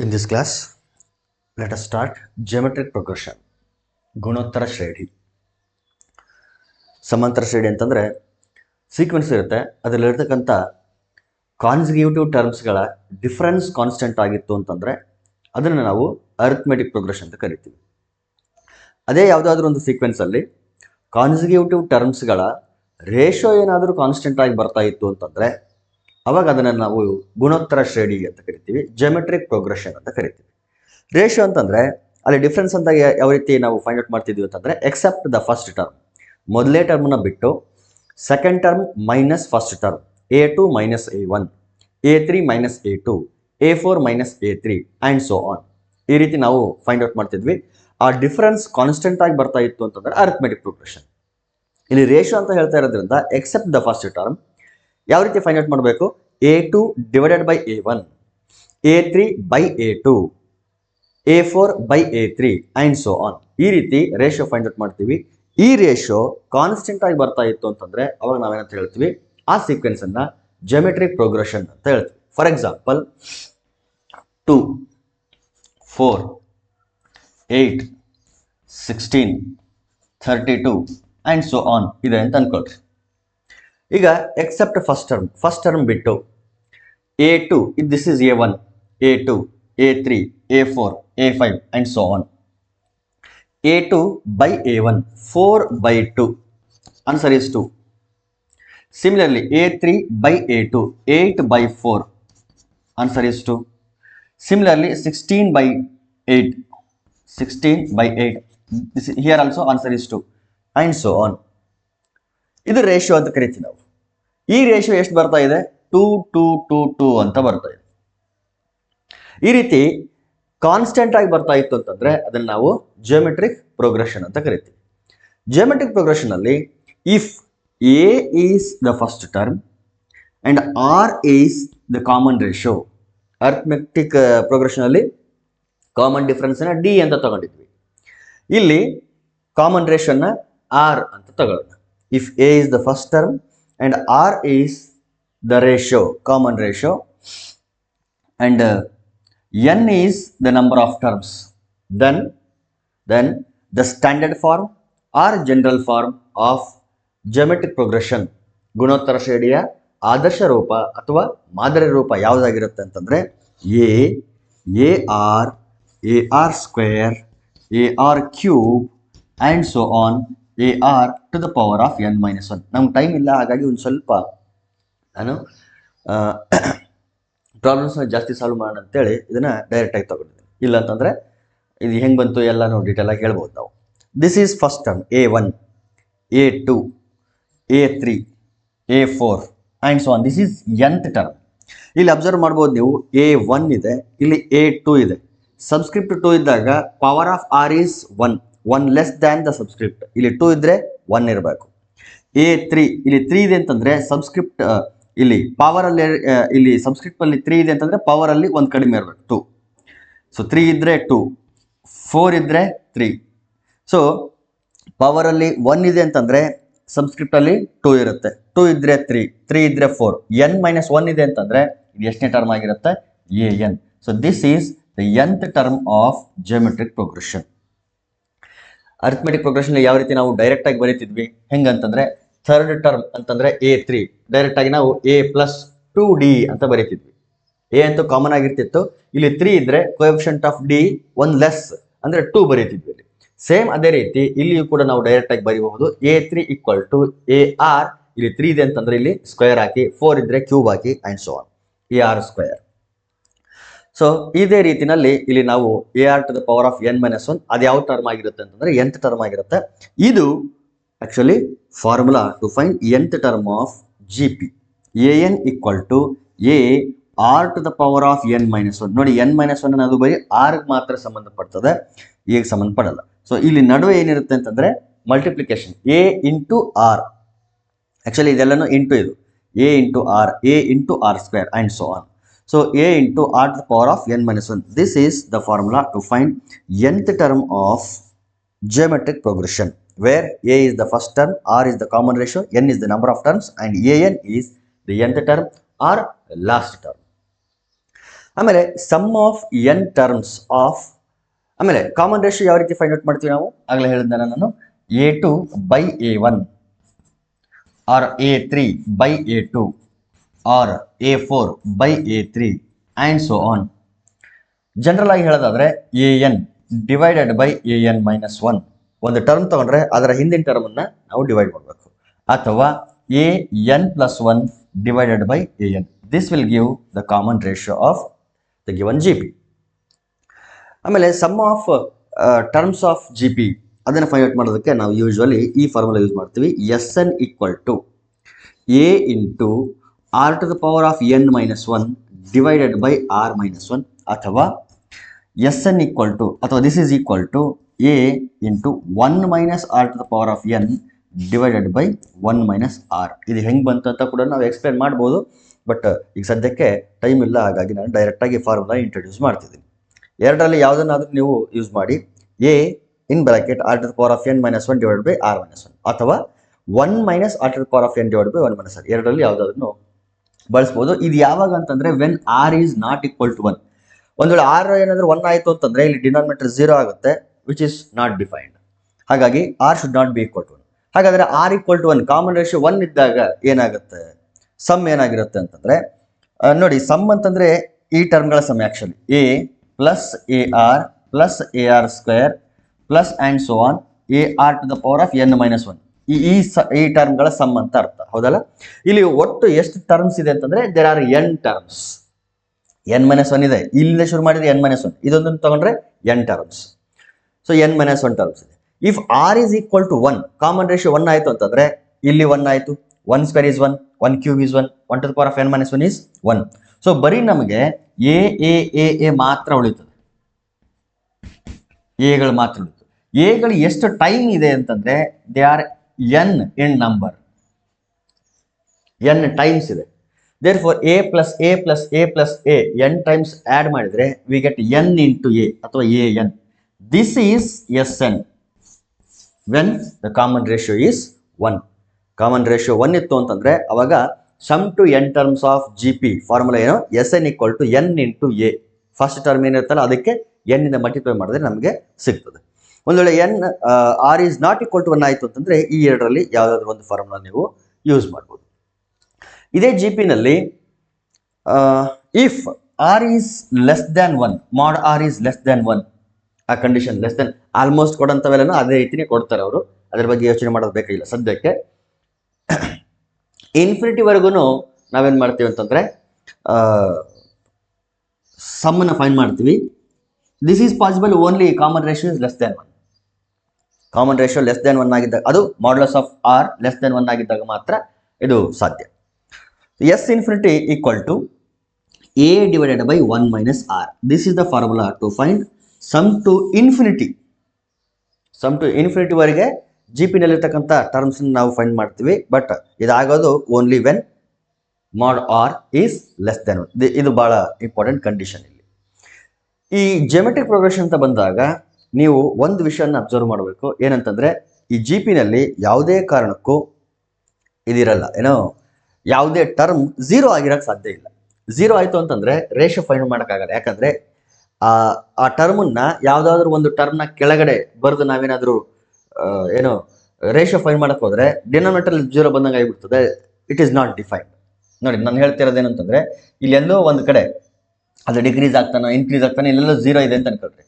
In this class, let us start geometric progression. ಗುಣೋತ್ತರ ಶ್ರೇಣಿ. ಸಮಾಂತರ ಶ್ರೇಣಿ ಅಂತಂದರೆ ಸೀಕ್ವೆನ್ಸ್ ಇರುತ್ತೆ, ಅದರಲ್ಲಿರ್ತಕ್ಕಂಥ ಕಾನ್ಸಿಕ್ಯೂಟಿವ್ ಟರ್ಮ್ಸ್ಗಳ ಡಿಫರೆನ್ಸ್ ಕಾನ್ಸ್ಟೆಂಟ್ ಆಗಿತ್ತು ಅಂತಂದರೆ ಅದನ್ನು ನಾವು ಅರಿಥ್ಮೆಟಿಕ್ ಪ್ರೋಗ್ರೆಷನ್ ಅಂತ ಕರಿತೀವಿ. ಅದೇ ಯಾವುದಾದ್ರೂ ಒಂದು ಸೀಕ್ವೆನ್ಸಲ್ಲಿ ಕಾನ್ಸಿಕ್ಯೂಟಿವ್ ಟರ್ಮ್ಸ್ಗಳ ರೇಷೋ ಏನಾದರೂ ಕಾನ್ಸ್ಟೆಂಟ್ ಆಗಿ ಬರ್ತಾ ಇತ್ತು ಅಂತಂದರೆ ಅವಾಗ ಅದನ್ನು ನಾವು ಗುಣೋತ್ತರ ಶ್ರೇಣಿ ಅಂತ ಕರಿತೀವಿ, ಜಿಯೋಮೆಟ್ರಿಕ್ ಪ್ರೋಗ್ರೆಷನ್ ಅಂತ ಕರಿತೀವಿ. ರೇಷಿಯೋ ಅಂತಂದರೆ ಅಲ್ಲಿ ಡಿಫ್ರೆನ್ಸ್ ಅಂತ ಯಾವ ರೀತಿ ನಾವು ಫೈಂಡ್ ಔಟ್ ಮಾಡ್ತಿದ್ವಿ ಅಂತಂದರೆ ಎಕ್ಸೆಪ್ಟ್ ದ ಫಸ್ಟ್ ಟರ್ಮ್, ಮೊದಲೇ ಟರ್ಮ್ನ ಬಿಟ್ಟು second term minus first term, A2 minus A1, A3 minus A2, A4 minus A3 and so on. ಈ ರೀತಿ ನಾವು ಫೈಂಡ್ ಔಟ್ ಮಾಡ್ತಿದ್ವಿ. ಆ ಡಿಫ್ರೆನ್ಸ್ ಕಾನ್ಸ್ಟೆಂಟ್ ಆಗಿ ಬರ್ತಾ ಇತ್ತು ಅಂತಂದರೆ ಅರಿಥ್ಮೆಟಿಕ್ ಪ್ರೋಗ್ರೆಷನ್. ಇಲ್ಲಿ ರೇಷಿಯೋ ಅಂತ ಹೇಳ್ತಾ ಇರೋದ್ರಿಂದ ಎಕ್ಸೆಪ್ಟ್ ದ ಫಸ್ಟ್ ಟರ್ಮ್ ಯಾವ ರೀತಿ ಫೈಂಡ್ ಔಟ್ ಮಾಡಬೇಕು? A2 divided by A1, A3 by A2, A4 by A3 and so on. ಈ ರೀತಿ ರೇಷಿಯೋ ಫೈಂಡ್ ಔಟ್ ಮಾಡ್ತೀವಿ. ಈ ರೇಷಿಯೋ ಕಾನ್ಸ್ಟೆಂಟ್ ಆಗಿ ಬರ್ತಾ ಇತ್ತು ಅಂತಂದರೆ ಅವಾಗ ನಾವೇನಂತ ಹೇಳ್ತೀವಿ? ಆ ಸೀಕ್ವೆನ್ಸನ್ನು ಜಿಯೋಮೆಟ್ರಿಕ್ ಪ್ರೋಗ್ರೆಷನ್ ಅಂತ ಹೇಳ್ತೀವಿ. For example 2, 4, 8, 16, 32 and so on ಇದೆ ಅಂತ ಅನ್ಕೊಳ್ರಿ. ಈಗ ಎಕ್ಸೆಪ್ಟ್ ಫಸ್ಟ್ ಟರ್ಮ್ ಬಿಟ್ಟು A2, this is A1, A2, A3, A4, A5 and so on. A2 by A1, 4 by 2, answer is 2. Similarly A3 by A2, 8 by 4, answer is 2. Similarly 16 by 8, 16 by 8, here also answer is 2 and so on. ಇದು ratio ಅಂತ ಕರಿತೀವಿ ನಾವು. ಈ ratio ಎಷ್ಟು ಬರ್ತಾ ಇದೆ? 2, 2, 2, 2 ಅಂತ ಬರ್ತಾ ಇದೆ. ಈ ರೀತಿ ಕಾನ್ಸ್ಟೆಂಟ್ ಆಗಿ ಬರ್ತಾ ಇತ್ತು ಅಂತಂದ್ರೆ ಅದನ್ನು ನಾವು ಜಿಯೋಮೆಟ್ರಿಕ್ ಪ್ರೋಗ್ರೆಷನ್ ಅಂತ ಕರಿತೀವಿ. ಜಿಯೋಮೆಟ್ರಿಕ್ ಪ್ರೋಗ್ರೆಷನ್ ಅಲ್ಲಿ if a is the first term and r is the common ratio, arithmetic progression ಅಲ್ಲಿ ಕಾಮನ್ ಡಿಫರೆನ್ಸ್ ನ ಡಿ ಅಂತ ತಗೊಂಡಿದ್ವಿ. ಇಲ್ಲಿ ಕಾಮನ್ ರೇಷಿಯೋನ ಆರ್ ಅಂತ ತಗೊಳ್ಳೋಣ. If A is the first term and R is the ratio, common ratio, and N is the number of terms, then the standard form or general form of geometric progression, ಗುಣೋತ್ತರ ಶ್ರೇಣಿಯ ಆದರ್ಶ ರೂಪ ಅಥವಾ ಮಾದರಿ ರೂಪ ಯಾವುದಾಗಿರುತ್ತೆ ಅಂತಂದರೆ AR square, AR cube and so on, AR to the power of N - 1. ನಮ್ಗೆ time ಇಲ್ಲ, ಹಾಗಾಗಿ ಒಂದು ಸ್ವಲ್ಪ ನಾನು ಪ್ರಾಬ್ಲಮ್ಸ್ನ ಜಾಸ್ತಿ ಸಾಲ್ವ್ ಮಾಡೋಣ ಅಂತೇಳಿ ಇದನ್ನು ಡೈರೆಕ್ಟಾಗಿ ತಗೊಂಡಿದ್ದೀನಿ. ಇಲ್ಲ ಅಂತಂದರೆ ಇದು ಹೆಂಗೆ ಬಂತು ಎಲ್ಲನೂ ಡೀಟೇಲಾಗಿ ಹೇಳ್ಬೋದು ನಾವು. This is first term A1, A2, A3, A4 and so on. This is nth term. ಇಲ್ಲಿ ಅಬ್ಸರ್ವ್ ಮಾಡ್ಬೋದು ನೀವು, A1 ಇದೆ, ಇಲ್ಲಿ A2 ಇದೆ. ಸಬ್ಸ್ಕ್ರಿಪ್ಟ್ 2 ಇದ್ದಾಗ power of R is 1 less than the subscript. ಇಲ್ಲಿ 2 ಇದ್ರೆ 1 ಇರಬೇಕು. A3 ಇಲ್ಲಿ 3 ಇದೆ ಅಂತಂದ್ರೆ ಸಬ್ಸ್ಕ್ರಿಪ್ಟ್ ಇಲ್ಲಿ ಪವರ್ ಅಲ್ಲಿ ಇಲ್ಲಿ ಸಬ್ಸ್ಕ್ರಿಪ್ಟ್ ಅಲ್ಲಿ 3 ಇದೆ ಅಂತಂದ್ರೆ ಪವರ್ ಅಲ್ಲಿ 1 ಕಡಿಮೆ ಇರಬೇಕು, 2. ಸೊ 3 ಇದ್ರೆ 2, 4 ಇದ್ರೆ 3. ಸೊ ಪವರ್ ಅಲ್ಲಿ 1 ಇದೆ ಅಂತಂದ್ರೆ ಸಬ್ಸ್ಕ್ರಿಪ್ಟ್ ಅಲ್ಲಿ 2 ಇರುತ್ತೆ, 2 ಇದ್ರೆ 3, 3 ಇದ್ರೆ 4. N - 1 ಇದೆ ಅಂತಂದ್ರೆ ಇದು ಎಷ್ಟನೇ ಟರ್ಮ್ ಆಗಿರುತ್ತೆ? AN. So this is the nth term of geometric progression. Arithmetic progression ಯಾವ ರೀತಿ ನಾವು ಡೈರೆಕ್ಟ್ ಆಗಿ ಬರೀತಿದ್ವಿ ಹೆಂಗಂತಂದ್ರೆ ಥರ್ಡ್ ಟರ್ಮ್ ಅಂತಂದ್ರೆ A3 ಡೈರೆಕ್ಟ್ ಆಗಿ ನಾವು A+2D ಅಂತ ಬರೀತಿದ್ವಿ. A ಅಂತೂ ಕಾಮನ್ ಆಗಿರ್ತಿತ್ತು. ಇಲ್ಲಿ 3 ಇದ್ರೆ ಕೋಎಫಿಷಿಯಂಟ್ ಆಫ್ D 1 ಲೆಸ್ ಅಂದ್ರೆ 2 ಬರೀತಿದ್ವಿ. ಸೇಮ್ ಅದೇ ರೀತಿ ಇಲ್ಲಿಯೂ ಕೂಡ ನಾವು ಡೈರೆಕ್ಟ್ ಆಗಿ ಬರೀಬಹುದು. A3 ಈಕ್ವಲ್ ಟು AR, ಇಲ್ಲಿ 3 ಇದೆ ಅಂತಂದ್ರೆ ಇಲ್ಲಿ ಸ್ಕ್ವೇರ್ ಹಾಕಿ, 4 ಇದ್ರೆ ಕ್ಯೂಬ್ ಹಾಕಿ and so on, AR square. So ಇದೇ ರೀತಿನಲ್ಲಿ ಇಲ್ಲಿ ನಾವು AR to the power of N - 1 ಅದು ಯಾವ ಟರ್ಮ್ ಆಗಿರುತ್ತೆ ಅಂತಂದ್ರೆ nth ಟರ್ಮ್ ಆಗಿರುತ್ತೆ. ಇದು actually formula to find nth term of GP. AN equal to AR to the power of N - 1. ನೋಡಿ, N - 1 ಅನ್ನೋದು ಬರೀ ಆರ್ಗೆ ಮಾತ್ರ ಸಂಬಂಧಪಡ್ತದೆ, ಎಗೆ ಸಂಬಂಧಪಡಲ್ಲ. ಸೊ ಇಲ್ಲಿ ನಡುವೆ ಏನಿರುತ್ತೆ ಅಂತಂದ್ರೆ multiplication A into R. Actually ಇದೆಲ್ಲನೂ ಇಂಟು, ಇದು A into R, A into R square and so on. So A into R to the power of N - 1. This is the formula to find nth term of geometric progression, where A is the first term, R is the common ratio, N is the number of terms, and AN is the nth term or last term. ಆಮೇಲೆ sum of n terms of, ಆಮೇಲೆ common ratio ಯಾವ ರೀತಿ find out ಮಾಡ್ತೀವಿ ನಾವು ಆಗಲೇ ಹೇಳಿದ್ದೆ ನಾನು, A2 by A1 or A3 by A2 or A4 by A3 and so on. General ಆಗಿ ಹೇಳೋದಾದ್ರೆ AN divided by AN minus 1, ಒಂದು ಟರ್ಮ್ ತಗೊಂಡ್ರೆ ಅದರ ಹಿಂದಿನ ಟರ್ಮ್ ಅನ್ನ ನಾವು ಡಿವೈಡ್ ಮಾಡಬೇಕು, ಅಥವಾ AN plus 1 divided by AN. This will give the common ratio of the given GP. ಆಮೇಲೆ sum of terms of GP ಅದನ್ನು ಫೈಂಡ್ ಔಟ್ ಮಾಡೋದಕ್ಕೆ ನಾವು ಯೂಶುವಲಿ ಈ ಫಾರ್ಮುಲಾ ಯೂಸ್ ಮಾಡ್ತೀವಿ. SN equal to A into R to the power of N minus 1 divided by R minus 1, ಅಥವಾ SN equal to, ಅಥವಾ this is equal to A into 1 minus R to the power of N divided by 1 minus r. ಇದು ಹೆಂಗೆ ಬಂತು ಅಂತ ಕೂಡ ನಾವು explain ಮಾಡ್ಬೋದು, but ಈಗ ಸದ್ಯಕ್ಕೆ ಟೈಮ್ ಇಲ್ಲ, ಹಾಗಾಗಿ ನಾನು ಡೈರೆಕ್ಟಾಗಿ ಫಾರ್ಮುಲಾ ಇಂಟ್ರೊಡ್ಯೂಸ್ ಮಾಡ್ತಿದ್ದೀನಿ. ಎರಡರಲ್ಲಿ ಯಾವುದನ್ನಾದರೂ ನೀವು ಯೂಸ್ ಮಾಡಿ, a in bracket r to the power of N minus 1 divide by r minus 1, ಅಥವಾ 1 minus r to the power of n divide by 1 minus r, ಎರಡರಲ್ಲಿ ಯಾವುದಾದ್ರೂ ಬಳಸ್ಬೋದು. ಇದು ಯಾವಾಗ ಅಂತಂದರೆ when r is not equal to 1. ಒಂದು ವೇಳೆ R ಏನಾದರೂ 1 ಆಯಿತು ಅಂತಂದರೆ ಇಲ್ಲಿ ಡಿನಾಮಿನೇಟರ್ 0 ಆಗುತ್ತೆ, ವಿಚ್ ಇಸ್ ನಾಟ್ ಡಿಫೈನ್ಡ್. ಹಾಗಾಗಿ r should not be equal to 1. ಹಾಗಾದರೆ r equal to 1, common ratio 1 ಇದ್ದಾಗ ಏನಾಗುತ್ತೆ, ಸಮ್ ಏನಾಗಿರುತ್ತೆ ಅಂತಂದರೆ ನೋಡಿ, ಸಮ್ ಅಂತಂದರೆ ಈ ಟರ್ಮ್ಗಳ sum actually A plus A R plus A R square plus and so on A R to the power of N minus 1, ಈ ಟರ್ಮ್ಗಳ ಸಮ್ ಅಂತ ಅರ್ಥ, ಹೌದಲ್ಲ. ಇಲ್ಲಿ ಒಟ್ಟು ಎಷ್ಟು ಟರ್ಮ್ಸ್ ಇದೆ ಅಂತಂದರೆ there are n terms. N minus 1 ಇದೆ, ಇಲ್ಲಿಂದ ಶುರು ಮಾಡಿದ್ರೆ ಎನ್ ಮೈನಸ್ 1, ಇದೊಂದನ್ನು ತಗೊಂಡ್ರೆ N terms. So N minus 1 terms ಇದೆ. If R is equal to 1, common ratio 1 ಆಯಿತು ಅಂತಂದರೆ ಇಲ್ಲಿ 1 ಆಯಿತು, 1 square is 1, 1 cube is 1, 1 to the power of N minus 1 is 1. So ಬರೀ ನಮಗೆ ಎ ಮಾತ್ರ ಉಳಿತದೆ, ಎಗಳು ಮಾತ್ರ ಉಳಿತು. ಎಗಳು ಎಷ್ಟು ಟೈಮ್ ಇದೆ ಅಂತಂದರೆ they are N in number, N times ಇದೆ. Therefore A plus A plus A plus A N times add ಮಾಡಿದರೆ we get N into A ಅಥವಾ A N. This is S N when the common ratio is 1. Common ratio 1 ಇತ್ತು ಅಂತಂದರೆ ಅವಾಗ sum to N terms of G P formula ಏನು, S N equal to N into A. First term ಏನಿರುತ್ತಲ್ಲ ಅದಕ್ಕೆ N ಇಂದ multiply ಮಾಡಿದ್ರೆ ನಮಗೆ ಸಿಗ್ತದೆ. ಒಂದು ವೇಳೆ n r is not equal to 1 ಆಯಿತು ಅಂತಂದರೆ ಈ ಎರಡರಲ್ಲಿ ಯಾವುದಾದ್ರೂ ಒಂದು ಫಾರ್ಮುಲಾ ನೀವು ಯೂಸ್ ಮಾಡ್ಬೋದು. ಇದೇ ಜಿ ಪಿನಲ್ಲಿ if R is less than 1, mod R is less than 1, ಆ ಕಂಡೀಷನ್ ಲೆಸ್ ದೆನ್ ಆಲ್ಮೋಸ್ಟ್ ಕೊಡೋಂಥವೆಲ್ಲ ಅದೇ ರೀತಿನೇ ಕೊಡ್ತಾರೆ ಅವರು, ಅದ್ರ ಬಗ್ಗೆ ಯೋಚನೆ ಮಾಡೋದು ಬೇಕಾಗಿಲ್ಲ ಸದ್ಯಕ್ಕೆ. ಇನ್ಫಿನಿಟಿವರೆಗೂ ನಾವೇನು ಮಾಡ್ತೀವಿ ಅಂತಂದರೆ ಸಮ್ಮನ್ನು ಫೈಂಡ್ ಮಾಡ್ತೀವಿ. This is possible only common ratio is less than 1. Common ratio less than 1 ಆಗಿದ್ದಾಗ, ಅದು modulus of R less than 1 ಆಗಿದ್ದಾಗ ಮಾತ್ರ ಇದು ಸಾಧ್ಯ. S infinity equal to A divided by 1 minus R. This is the formula to find sum to infinity. Sum to ಇನ್ಫಿನಿಟಿವರೆಗೆ G ಪಿನಲ್ಲಿರ್ತಕ್ಕಂಥ ಟರ್ಮ್ಸನ್ನು ನಾವು ಫೈಂಡ್ ಮಾಡ್ತೀವಿ, ಬಟ್ ಇದಾಗೋದು only when mod R is less than 1. ಇದು ಭಾಳ ಇಂಪಾರ್ಟೆಂಟ್ ಕಂಡೀಷನ್. ಇಲ್ಲಿ ಈ ಜಿಯೋಮೆಟ್ರಿಕ್ ಪ್ರೋಗ್ರೆಷನ್ ಅಂತ ಬಂದಾಗ ನೀವು ಒಂದು ವಿಷಯನ ಅಬ್ಸರ್ವ್ ಮಾಡಬೇಕು, ಏನಂತಂದರೆ ಈ ಜಿ ಪಿನಲ್ಲಿ ಯಾವುದೇ ಕಾರಣಕ್ಕೂ ಇದಿರಲ್ಲ, ಏನೋ ಯಾವುದೇ ಟರ್ಮ್ 0 ಆಗಿರೋಕ್ಕೆ ಸಾಧ್ಯ ಇಲ್ಲ. 0 ಆಯಿತು ಅಂತಂದರೆ ರೇಷಿಯೋ ಫೈಂಡ್ ಮಾಡೋಕ್ಕಾಗಲ್ಲ, ಯಾಕಂದರೆ ಆ ಟರ್ಮನ್ನ ಯಾವುದಾದ್ರೂ ಒಂದು ಟರ್ಮ್ನ ಕೆಳಗಡೆ ಬರೆದು ನಾವೇನಾದರೂ ಏನೋ ರೇಷಿಯೋ ಫೈಂಡ್ ಮಾಡೋಕ್ಕೆ ಹೋದರೆ ಡಿನಾಮಿನೇಟರ್ 0 ಬಂದಂಗೆ ಆಗಿಬಿಡ್ತದೆ. It is not defined. ನೋಡಿ, ನಾನು ಹೇಳ್ತಿರೋದೇನಂತಂದರೆ ಇಲ್ಲೆಲ್ಲೋ ಒಂದು ಕಡೆ ಅದು ಡಿಕ್ರೀಸ್ ಆಗ್ತಾನೆ ಇನ್ಕ್ರೀಸ್ ಆಗ್ತಾನೆ, ಇಲ್ಲೆಲ್ಲೋ 0 ಇದೆ ಅಂತ ಅನ್ಕೊಳ್ರಿ.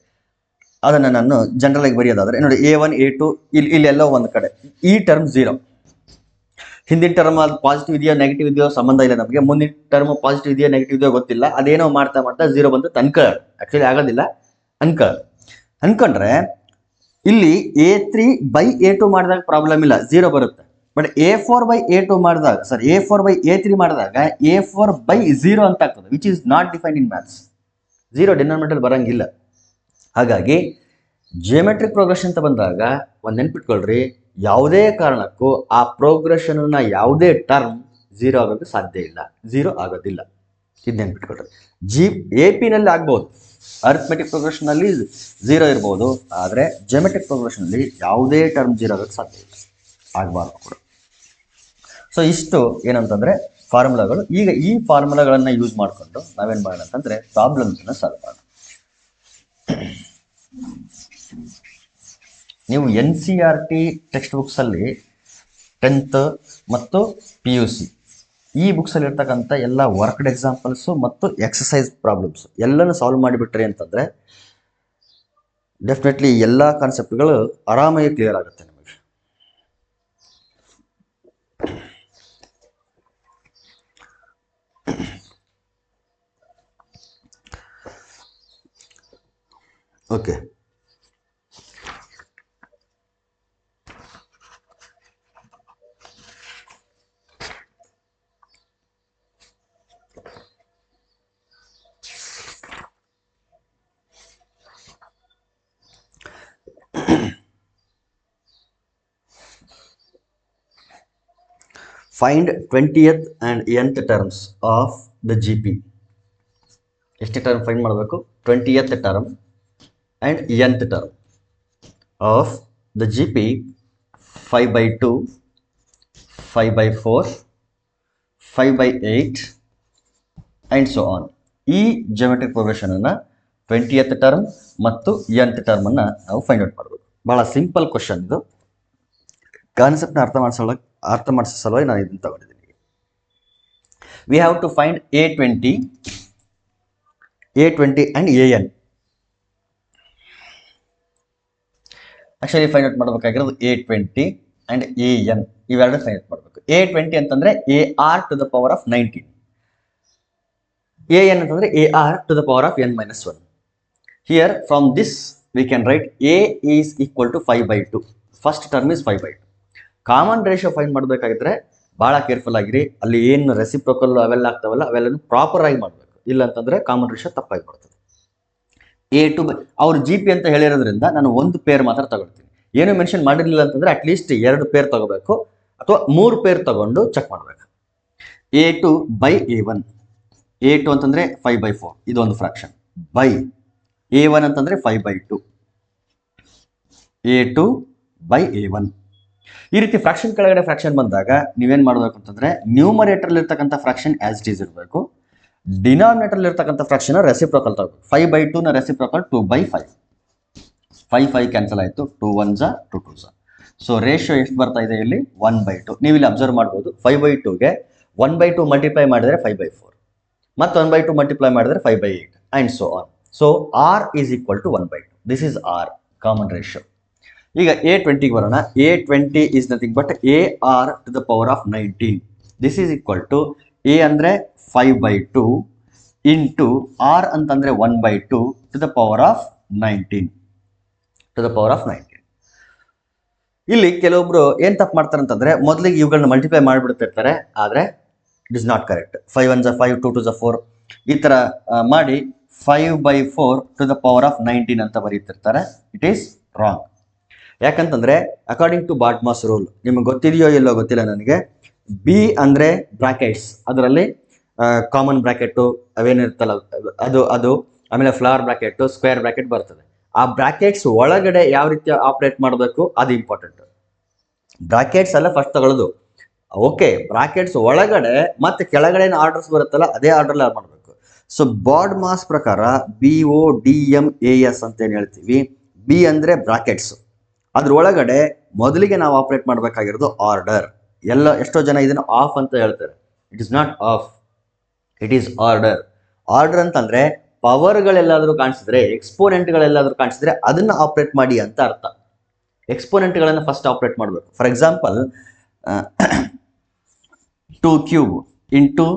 ಅದನ್ನು ನಾನು ಜನರಲಾಗಿ ಬರೆಯೋದಾದರೆ ನೋಡಿ, A1 A2 ಇಲ್ಲೆಲ್ಲೋ ಒಂದು ಕಡೆ ಈ ಟರ್ಮ್ 0, ಹಿಂದಿನ ಟರ್ಮ್ ಅದು ಪಾಸಿಟಿವ್ ಇದೆಯೋ ನೆಗೆಟಿವ್ ಇದೆಯೋ ಸಂಬಂಧ ಇಲ್ಲ ನಮಗೆ, ಮುಂದಿನ ಟರ್ಮ್ ಪಾಸಿಟಿವ್ ಇದೆಯೋ ನೆಗೆಟಿವ್ ಇದೆಯೋ ಗೊತ್ತಿಲ್ಲ, ಅದೇನೋ ಮಾಡ್ತಾ 0 ಬಂದು ಅನ್ಕೊಳ್ಳೋಣ. ಆ್ಯಕ್ಚುಲಿ ಆಗೋದಿಲ್ಲ, ಅನ್ಕೊಂಡ್ರೆ ಇಲ್ಲಿ A3 ಬೈ A2 ಮಾಡಿದಾಗ ಪ್ರಾಬ್ಲಮ್ ಇಲ್ಲ, 0 ಬರುತ್ತೆ. ಬಟ್ A4 ಬೈ A2 ಮಾಡಿದಾಗ, A4 ಬೈ A3 ಮಾಡಿದಾಗ A4 ಬೈ 0 ಅಂತ ಆಗ್ತದೆ, which is not defined in maths. 0 denominator ಬರೋಂಗಿಲ್ಲ. ಹಾಗಾಗಿ ಜಿಯೋಮೆಟ್ರಿಕ್ ಪ್ರೋಗ್ರೆಷನ್ ಅಂತ ಬಂದಾಗ ಒಂದು ನೆನ್ಪಿಟ್ಕೊಳ್ರಿ, ಯಾವುದೇ ಕಾರಣಕ್ಕೂ ಆ ಪ್ರೋಗ್ರೆಷನ್ನ ಯಾವುದೇ ಟರ್ಮ್ 0 ಆಗೋಕ್ಕೆ ಸಾಧ್ಯ ಇಲ್ಲ, 0 ಆಗೋದಿಲ್ಲ. ಇದು ನೆನ್ಪಿಟ್ಕೊಳ್ರಿ. ಎ ಪಿನಲ್ಲಿ ಆಗ್ಬೋದು, ಅರಿಥ್ಮೆಟಿಕ್ ಪ್ರೋಗ್ರೆಷನಲ್ಲಿ 0 ಇರ್ಬೋದು, ಆದರೆ ಜಿಯೋಮೆಟ್ರಿಕ್ ಪ್ರೋಗ್ರೆಷನಲ್ಲಿ ಯಾವುದೇ ಟರ್ಮ್ 0 ಆಗೋಕ್ಕೆ ಸಾಧ್ಯ ಇಲ್ಲ, ಆಗಬಾರ್ದು ಕೂಡ. ಸೊ ಇಷ್ಟು ಏನಂತಂದರೆ ಫಾರ್ಮುಲಾಗಳು. ಈಗ ಈ ಫಾರ್ಮುಲಾಗಳನ್ನು ಯೂಸ್ ಮಾಡಿಕೊಂಡು ನಾವೇನು ಮಾಡೋಣ ಅಂತಂದರೆ ಪ್ರಾಬ್ಲಮ್ಸನ್ನು ಸಾಲ್ವ್ ಮಾಡೋಣ. ನೀವು NCERT ಟೆಕ್ಸ್ಟ್ ಬುಕ್ಸಲ್ಲಿ 10th ಮತ್ತು PUC ಈ ಬುಕ್ಸಲ್ಲಿ ಇರ್ತಕ್ಕಂಥ ಎಲ್ಲ ವರ್ಕ್ಡ್ ಎಕ್ಸಾಂಪಲ್ಸು ಮತ್ತು ಎಕ್ಸಸೈಸ್ ಪ್ರಾಬ್ಲಮ್ಸ್ ಎಲ್ಲನೂ ಸಾಲ್ವ್ ಮಾಡಿಬಿಟ್ರಿ ಅಂತಂದರೆ ಡೆಫಿನೆಟ್ಲಿ ಎಲ್ಲ ಕಾನ್ಸೆಪ್ಟ್ಗಳು ಆರಾಮಾಗಿ ಕ್ಲಿಯರ್ ಆಗುತ್ತೆ ನಿಮಗೆ. Okay, find 20th and nth terms of the GP. ಎಷ್ಟು ಟರ್ಮ್ ಫೈಂಡ್ ಮಾಡಬೇಕು? 20th term and nth term of the GP 5/2, 5/4, 5/8 and so on. ಈ ಜಿಯೋಮೆಟ್ರಿಕ್ ಪ್ರೋಗ್ರೆಷನ್ ಅನ್ನು 20th ಟರ್ಮ್ ಮತ್ತು nth ಟರ್ಮ್ ಅನ್ನು ನಾವು ಫೈಂಡ್ ಔಟ್ ಮಾಡಬೇಕು. ಬಹಳ ಸಿಂಪಲ್ ಕ್ವಶನ್ ಇದು. ಕಾನ್ಸೆಪ್ಟ್ನ ಅರ್ಥ ಮಾಡಿಸೋ ಸಲುವಾಗಿ ನಾನು ಇದನ್ನು ತಗೊಂಡಿದ್ದೀನಿ. We have to find A20 and AN. Actually find out ಮಾಡಬೇಕಾಗಿರೋದು A20 and AN ಇವೆರಡು ಫೈಂಡ್ ಔಟ್ ಮಾಡಬೇಕು. A20 ಅಂತಂದ್ರೆ AR to the power of 19, AN ಅಂತಂದ್ರೆ AR to the power of n-1. Here from this we can write A is equal to 5/2. First term is 5/2. Common ratio find ಮಾಡಬೇಕಾಗಿದ್ರೆ ಭಾಳ careful ಆಗಿರಿ. ಅಲ್ಲಿ ಏನು reciprocal ಅವೆಲ್ಲ ಆಗ್ತಾವಲ್ಲ ಅವೆಲ್ಲನೂ proper ಆಗಿ ಮಾಡಬೇಕು, ಇಲ್ಲ ಅಂತಂದರೆ ಕಾಮನ್ ರೇಷಿಯೋ ತಪ್ಪಾಗಿ ಬರ್ತದೆ. A2 ಅವ್ರ GP ಅಂತ ಹೇಳಿರೋದ್ರಿಂದ ನಾನು ಒಂದು ಪೇರ್ ಮಾತ್ರ ತಗೊಳ್ತೀನಿ. ಏನು ಮೆನ್ಷನ್ ಮಾಡಿರಲಿಲ್ಲ ಅಂತಂದರೆ ಅಟ್ಲೀಸ್ಟ್ 2 ಪೇರ್ ತಗೋಬೇಕು ಅಥವಾ 3 ಪೇರ್ ತಗೊಂಡು ಚೆಕ್ ಮಾಡಬೇಕು. A2/A1. A2 ಅಂತಂದರೆ 5/4, ಇದೊಂದು ಫ್ರಾಕ್ಷನ್, ಬೈ A1 ಅಂತಂದರೆ 5/2, A2/A1. ಈ ರೀತಿ ಫ್ರಾಕ್ಷನ್ ಕೆಳಗಡೆ ಫ್ರಾಕ್ಷನ್ ಬಂದಾಗ ನೀವೇನು ಮಾಡಬೇಕು ಅಂತಂದರೆ ನ್ಯೂಮರೇಟರ್ ಇರ್ತಕ್ಕಂಥ ಫ್ರಾಕ್ಷನ್ ಆಸ್ ಇಟ್ ಈಸ್ ಇರಬೇಕು, ಡಿನಾಮಿನೇಟರ್ ಇರ್ತಕ್ಕಂಥ ಫ್ರಾಕ್ಷನ್ ರೆಸಿಪ್ರೋಕಲ್ ತಗೋಬೇಕು. 5/2 ನ ರೆಸಿಪ್ರೋಕಲ್ 2/5, 5 ಕ್ಯಾನ್ಸಲ್ ಆಯಿತು, 2 1s 2 2s. ಸೊ ರೇಷಿಯೋ ಎಷ್ಟು ಬರ್ತಾ ಇದೆ ಇಲ್ಲಿ? 1/2. ನೀವು ಇಲ್ಲಿ ಅಬ್ಸರ್ವ್ ಮಾಡ್ಬೋದು, 5/2ಗೆ 1/2 ಮಲ್ಟಿಪ್ಲೈ ಮಾಡಿದರೆ 5/4, ಮತ್ತು 1/2 ಮಲ್ಟಿಪ್ಲೈ ಮಾಡಿದರೆ 5/8 and so on. So R is equal to 1/2. This is R common ratio. ಈಗ A20ಗೆ ಬರೋಣ. A20 is nothing but AR to the power of 19. This is equal to A ಅಂದರೆ 5/2 ಇಂಟು R ಅಂತಂದರೆ 1/2 to the power of 19. ಇಲ್ಲಿ ಕೆಲವೊಬ್ರು ಏನು ತಪ್ಪು ಮಾಡ್ತಾರೆ ಅಂತಂದರೆ ಮೊದಲಿಗೆ ಇವುಗಳನ್ನ ಮಲ್ಟಿಪ್ಲೈ ಮಾಡಿಬಿಡ್ತಿರ್ತಾರೆ, ಆದರೆ it is not correct. 5 1s 5, 2 2s 4 ಈ ಥರ ಮಾಡಿ 5/4 to the power of 19 ಅಂತ ಬರೀತಿರ್ತಾರೆ. It is wrong. ಯಾಕಂತಂದರೆ ಅಕಾರ್ಡಿಂಗ್ ಟು ಬಾಟ್ಮಾಸ್ ರೂಲ್, ನಿಮಗೆ ಗೊತ್ತಿದೆಯೋ ಇಲ್ಲೋ ಗೊತ್ತಿಲ್ಲ ನನಗೆ, B ಅಂದರೆ ಬ್ರಾಕೆಟ್ಸ್, ಅದರಲ್ಲಿ ಕಾಮನ್ ಬ್ರಾಕೆಟು ಅವೇನಿರುತ್ತಲ್ಲ ಅದು ಆಮೇಲೆ ಫ್ಲವರ್ ಬ್ರಾಕೆಟು, ಸ್ಕ್ವೇರ್ ಬ್ರಾಕೆಟ್ ಬರ್ತದೆ. ಆ ಬ್ರಾಕೆಟ್ಸ್ ಒಳಗಡೆ ಯಾವ ರೀತಿ ಆಪ್ರೇಟ್ ಮಾಡಬೇಕು ಅದು ಇಂಪಾರ್ಟೆಂಟ್. ಬ್ರಾಕೆಟ್ಸ್ ಎಲ್ಲ ಫಸ್ಟ್ ತಗೊಳ್ಳೋದು ಓಕೆ, ಬ್ರಾಕೆಟ್ಸ್ ಒಳಗಡೆ ಮತ್ತೆ ಕೆಳಗಡೆ ಆರ್ಡರ್ಸ್ ಬರುತ್ತಲ್ಲ ಅದೇ ಆರ್ಡರ್ಲಿ ಮಾಡಬೇಕು. ಸೊ ಬಾಟ್ಮಾಸ್ ಪ್ರಕಾರ BODMAS ಅಂತ ಏನು ಹೇಳ್ತೀವಿ, B ಅಂದರೆ ಬ್ರಾಕೆಟ್ಸ್, ಅದ್ರೊಳಗಡೆ ಮೊದಲಿಗೆ ನಾವು ಆಪ್ರೇಟ್ ಮಾಡಬೇಕಾಗಿರೋದು ಆರ್ಡರ್. ಎಷ್ಟೋ ಜನ ಇದನ್ನು ಆಫ್ ಅಂತ ಹೇಳ್ತಾರೆ. It is not of, it is order. Order ಅಂತಂದರೆ ಪವರ್ಗಳೆಲ್ಲಾದರೂ ಕಾಣಿಸಿದ್ರೆ, ಎಕ್ಸ್ಪೋನೆಂಟ್ಗಳೆಲ್ಲಾದರೂ ಕಾಣಿಸಿದ್ರೆ ಅದನ್ನು ಆಪ್ರೇಟ್ ಮಾಡಿ ಅಂತ ಅರ್ಥ. ಎಕ್ಸ್ಪೋನೆಂಟ್ಗಳನ್ನು ಫಸ್ಟ್ ಆಪ್ರೇಟ್ ಮಾಡಬೇಕು. ಫಾರ್ ಎಕ್ಸಾಂಪಲ್ 2³ ಇಂಟು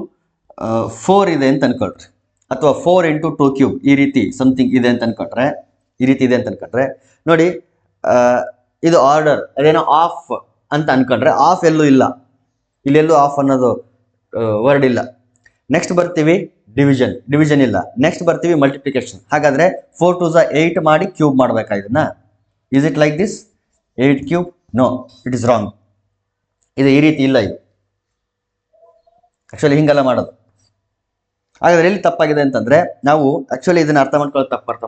4 ಇದೆ ಅಂತ ಅನ್ಕೊಳ್ರಿ, ಅಥವಾ 4 × 2³ ಈ ರೀತಿ ಸಮಥಿಂಗ್ ಇದೆ ಅಂತ ಅನ್ಕೊಂಡ್ರೆ, ನೋಡಿ ಇದು ಆರ್ಡರ್, ಅದೇನೋ ಆಫ್ ಅಂತ ಅನ್ಕೊಂಡ್ರೆ ಆಫ್ ಎಲ್ಲೂ ಇಲ್ಲ, ಇಲ್ಲೆಲ್ಲೂ ಆಫ್ ಅನ್ನೋದು ವರ್ಡ್ ಇಲ್ಲ. ನೆಕ್ಸ್ಟ್ ಬರ್ತೀವಿ ಡಿವಿಷನ್ ಇಲ್ಲ. ನೆಕ್ಸ್ಟ್ ಬರ್ತೀವಿ ಮಲ್ಟಿಪ್ಲಿಕೇಶನ್. ಹಾಗಾದರೆ 4 2s 8 ಮಾಡಿ ಕ್ಯೂಬ್ ಮಾಡಬೇಕಾ ಇದನ್ನ? Is it like this 8³ no, it is wrong. ಇದು ಈ ರೀತಿ ಇಲ್ಲ, ಇದು ಆ್ಯಕ್ಚುಲಿ ಹಿಂಗೆಲ್ಲ ಮಾಡೋದು. ಹಾಗಾದ್ರೆ ಎಲ್ಲಿ ತಪ್ಪಾಗಿದೆ ಅಂತಂದರೆ ನಾವು ಆ್ಯಕ್ಚುಲಿ ಇದನ್ನು ಅರ್ಥ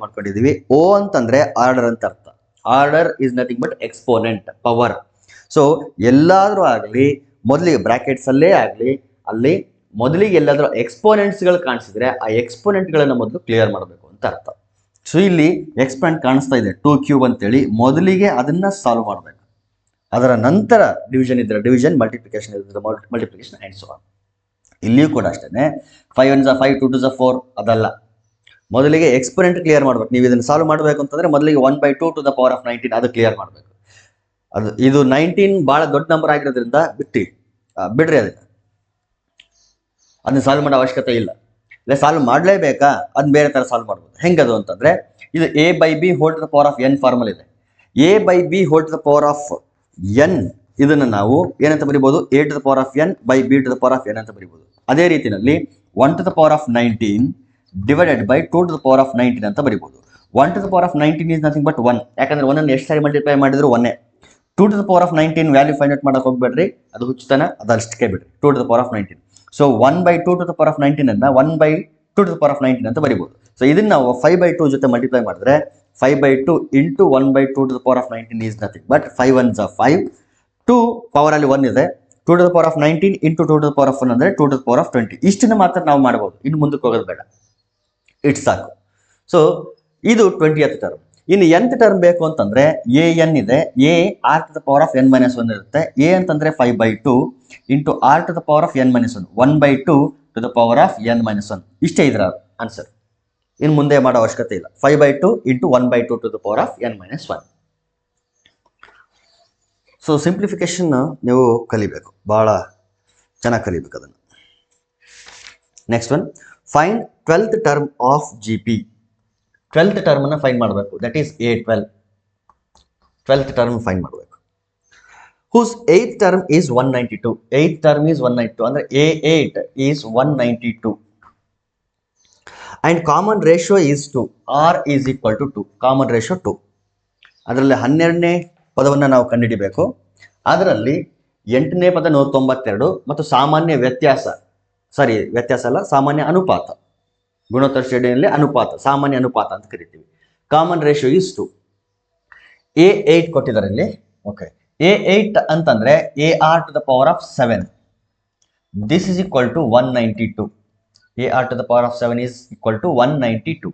ಮಾಡ್ಕೊಂಡಿದ್ದೀವಿ. O ಅಂತಂದರೆ ಆರ್ಡರ್ ಅಂತ ಅರ್ಥ. Order is nothing but exponent, power. So ಎಲ್ಲಾದರೂ ಆಗಲಿ ಮೊದಲಿಗೆ ಬ್ರಾಕೆಟ್ಸಲ್ಲೇ ಆಗಲಿ ಅಲ್ಲಿ ಮೊದಲಿಗೆ ಎಲ್ಲಾದರೂ ಎಕ್ಸ್ಪೋನೆಂಟ್ಸ್ಗಳು ಕಾಣಿಸಿದ್ರೆ ಆ ಎಕ್ಸ್ಪೋನೆಂಟ್ಗಳನ್ನು ಮೊದಲು ಕ್ಲಿಯರ್ ಮಾಡಬೇಕು ಅಂತ ಅರ್ಥ. ಸೊ ಇಲ್ಲಿ ಎಕ್ಸ್ಪೋನೆಂಟ್ ಕಾಣಿಸ್ತಾ ಇದೆ 2³ ಅಂತೇಳಿ, ಮೊದಲಿಗೆ ಅದನ್ನ ಸಾಲ್ವ್ ಮಾಡಬೇಕು. ಅದರ ನಂತರ ಡಿವಿಷನ್ ಇದ್ರೆ ಡಿವಿಷನ್, ಮಲ್ಟಿಪ್ಲಿಕೇಶನ್ ಇದ್ರೆ ಮಲ್ಟಿಪ್ಲಿಕೇಶನ್ ಆ್ಯಂಡ್ ಸೊ ಆನ್. ಇಲ್ಲಿಯೂ ಕೂಡ ಅಷ್ಟೇ 5 1 5 2 2 4 ಅದಲ್ಲ, ಮೊದಲಿಗೆ ಎಕ್ಸ್ಪೋನೆಂಟ್ ಕ್ಲಿಯರ್ ಮಾಡ್ಬೇಕು. ನೀವು ಇದನ್ನು ಸಾಲ್ವ್ ಮಾಡಬೇಕು ಅಂತಂದ್ರೆ ಮೊದಲಿಗೆ 1/2 to the power of 19 ಅದು ಕ್ಲಿಯರ್ ಮಾಡಬೇಕು. ಇದು 19 ಬಹಳ ದೊಡ್ಡ ನಂಬರ್ ಆಗಿರೋದ್ರಿಂದ ಬಿಡ್ರಿ ಅದನ್ನ ಸಾಲ್ವ್ ಮಾಡೋ ಅವಶ್ಯಕತೆ ಇಲ್ಲ. ಇಲ್ಲ ಸಾಲ್ವ್ ಮಾಡಲೇಬೇಕಾ, ಅದನ್ನ ಬೇರೆ ತರ ಸಾಲ್ವ್ ಮಾಡ್ಬೋದು. ಹೆಂಗದು ಅಂತಂದ್ರೆ ಇದು a/b whole to the power of n formal ಇದೆ. a/b whole to the power of n ಇದನ್ನ ನಾವು ಏನಂತ ಬರೀಬಹುದು, a to the power of n by b to the power of n ಅಂತ ಬರೀಬಹುದು. ಅದೇ ರೀತಿಯಲ್ಲಿ 1 to the power of 19 divided by 2 to the power of 19 ಅಂತ ಬರೀಬಹುದು. 1 to the power of 19 is nothing but 1, ಯಾಕಂದ್ರೆ 1 ಅನ್ನು ಎಷ್ಟು ಸಾರಿ ಮಲ್ಟಿಪ್ಲೈ ಮಾಡಿದ್ರು 1. 2 to the power of 19 value find out ಮಾಡಕ್ಕೆ ಹೋಗ್ಬೇಡ್ರಿ, ಅದು ಹುಚ್ಚುತನ, ಅದಷ್ಟಕ್ಕೆ ಬಿಡ್ರಿ. 2 to the power of 19. So 1/2 to the power of 19 ಅನ್ನ 1/2 to the power of 19 ಅಂತ ಬರೀಬಹುದು. ಸೊ ಇದನ್ನ ನಾವು 5/2 ಜೊತೆ ಮಲ್ಟಿಪ್ಲೈ ಮಾಡಿದ್ರೆ 5/2 into 1/2 to the power of 19 is nothing but 5 1s are 5, 2 power ಅಲ್ಲಿ 1 ಇದೆ, 2 to the power of 19 into 2 to the power of 1 ಅಂದ್ರೆ 2 to the power of 20. ಇಷ್ಟನ್ನ ಮಾತ್ರ ನಾವು ಮಾಡಬಹುದು, ಇನ್ನು ಮುಂದಕ್ಕೆ ಹೋಗೋದು ಬೇಡ, ಇಟ್ ಸಾಕು. ಸೊ ಇದು 20th ಟರ್ಮ್. ಇನ್ನು nth ಟರ್ಮ್ ಬೇಕು ಅಂತಂದ್ರೆ an ಇದೆ, a r to the power of n minus 1 ಇರುತ್ತೆ. a ಅಂತಂದ್ರೆ 5/2 into r to the power of n minus 1, 1/2 to the power of n minus 1. ಇಷ್ಟೇ ಇದರ ಆನ್ಸರ್, ಇನ್ನು ಮುಂದೆ ಮಾಡೋ ಅವಶ್ಯಕತೆ ಇಲ್ಲ. 5/2 into 1/2 to the power of n minus 1. So simplification ನೀವು ಕಲಿಬೇಕು, ಬಹಳ ಚೆನ್ನಾಗಿ ಕಲಿಬೇಕು ಅದನ್ನು. Next one, find 12th term of GP. 12th term ಅನ್ನ ಫೈಂಡ್ ಮಾಡಬೇಕು, that is A12. 12th term find ಮಾಡಬೇಕು. whose 8th term is 192. 8th term is 192 ಅಂದ್ರೆ A8 is 192 and common ratio is 2. R is equal to 2. Common ratio 2. ಅದರಲ್ಲಿ 12ನೇ ಪದವನ್ನು ನಾವು ಕಂಡುಹಿಡಿಬೇಕು. ಅದರಲ್ಲಿ 8ನೇ ಪದ 192 ಮತ್ತು ಸಾಮಾನ್ಯ ವ್ಯತ್ಯಾಸ ಅಲ್ಲ, ಸಾಮಾನ್ಯ ಅನುಪಾತ. ಗುಣೋತ್ತರ ಶ್ರೇಣಿಯಲ್ಲಿ ಅನುಪಾತ, ಸಾಮಾನ್ಯ ಅನುಪಾತ ಅಂತ ಕರಿತೀವಿ. Common ratio is 2. A8 ಕೊಟ್ಟಿದ್ದಾರೆ ಇಲ್ಲಿ. ಓಕೆ, A8 ಅಂತಂದ್ರೆ AR to the power of 7. This is equal to 192. AR to the power of 7 is equal to 192.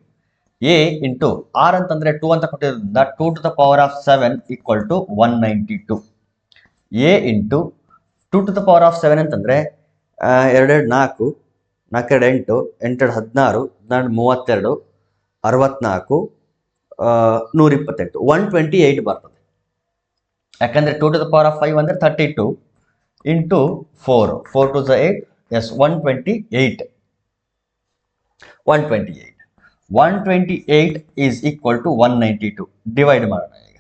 A into R ಅಂತಂದ್ರೆ 2 ಅಂತ ಕೊಟ್ಟಿರೋದ್ರಿಂದ 2 to the power of 7 equal to 192. A into 2 to the power of 7 ಅಂತಂದ್ರೆ 2 4, 4 8, 8 16, 32, 64, 128, 128 ಬರ್ತದೆ. ಯಾಕಂದ್ರೆ 2 to the power of 5 ಅಂದ್ರೆ 32 into 4, 4 to the 8, yes 128. 128 is equal to 192. Divide ಮಾಡೋಣ ಈಗ.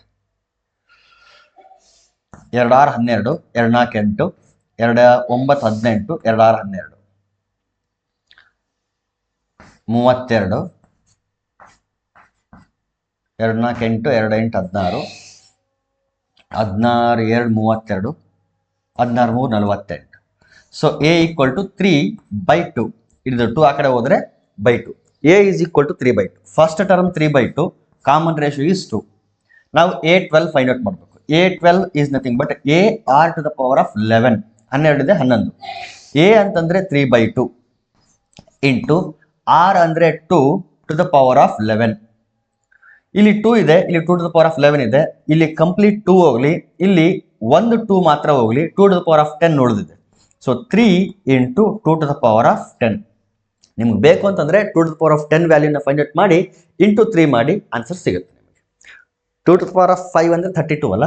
2 6 12, 2 4 8, 2 9 18, 2 6 12, 32, 2 4 8, 2 8 16, 16 2 32, 16 3 48. So A equal to 3/2. ಇದು 2 ಆ ಕಡೆ ಹೋದ್ರೆ by 2. A is equal to 3/2. First term 3/2, common ratio is 2. ನಾವು A12 ಫೈಂಡ್ ಔಟ್ ಮಾಡಬೇಕು. A12 is nothing but AR to the power of 11. 12 ಇದೆ 11. A ಅಂತಂದ್ರೆ 3/2 ಇಂಟು R ಅಂದ್ರೆ 2 to the power of 11. ಇಲ್ಲಿ 2 ಇದೆ, ಇಲ್ಲಿ 2 to the power of 11 ಇದೆ. ಇಲ್ಲಿ ಕಂಪ್ಲೀಟ್ 2 ಹೋಗ್ಲಿ, ಇಲ್ಲಿ ಒಂದು 2 ಮಾತ್ರ ಹೋಗ್ಲಿ, 2 to the power of 10 ಉಳಿದಿದೆ. So 3 into 2 to the power of 10. ನಿಮ್ಗೆ ಬೇಕು ಅಂತಂದ್ರೆ 2 to the power of 10 ವ್ಯಾಲ್ಯೂನ ಫೈಂಡ್ ಔಟ್ ಮಾಡಿ ಇಂಟು 3 ಮಾಡಿ ಆನ್ಸರ್ ಸಿಗುತ್ತೆ ನಿಮಗೆ. 2 to the power of 5 ಅಂದ್ರೆ 32 ಅಲ್ಲ,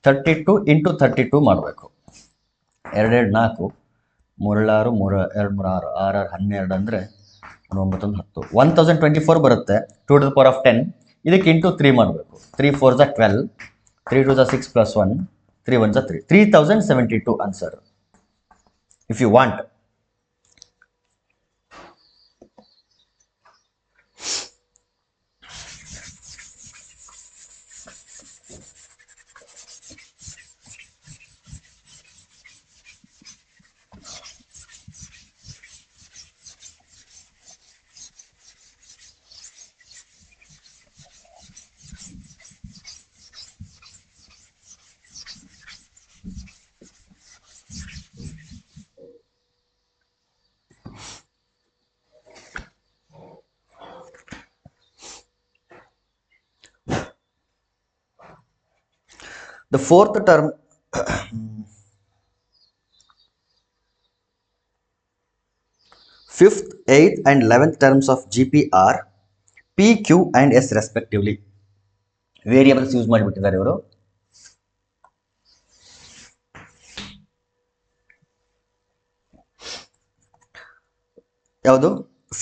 32 into 32 ಮಾಡಬೇಕು. 2 2 4, 3 6, 3 2 3 6, 6 12 ಅಂದ್ರೆ 9 10, 1024 ಬರುತ್ತೆ. 2 to the power of 10 ಇದಕ್ಕೆ ಇಂಟು 3 ಮಾಡಬೇಕು. 3 4s are 12, 3 2s are 6 plus 1, 3 1s are 3. 3072 answer if you want. The fourth term fifth, eighth and 11th terms of GP are P, Q and S respectively. Variables use ಮಾಡಿಬಿಟ್ಟಿದ್ದಾರೆ ಇವರು. ಯಾವುದು?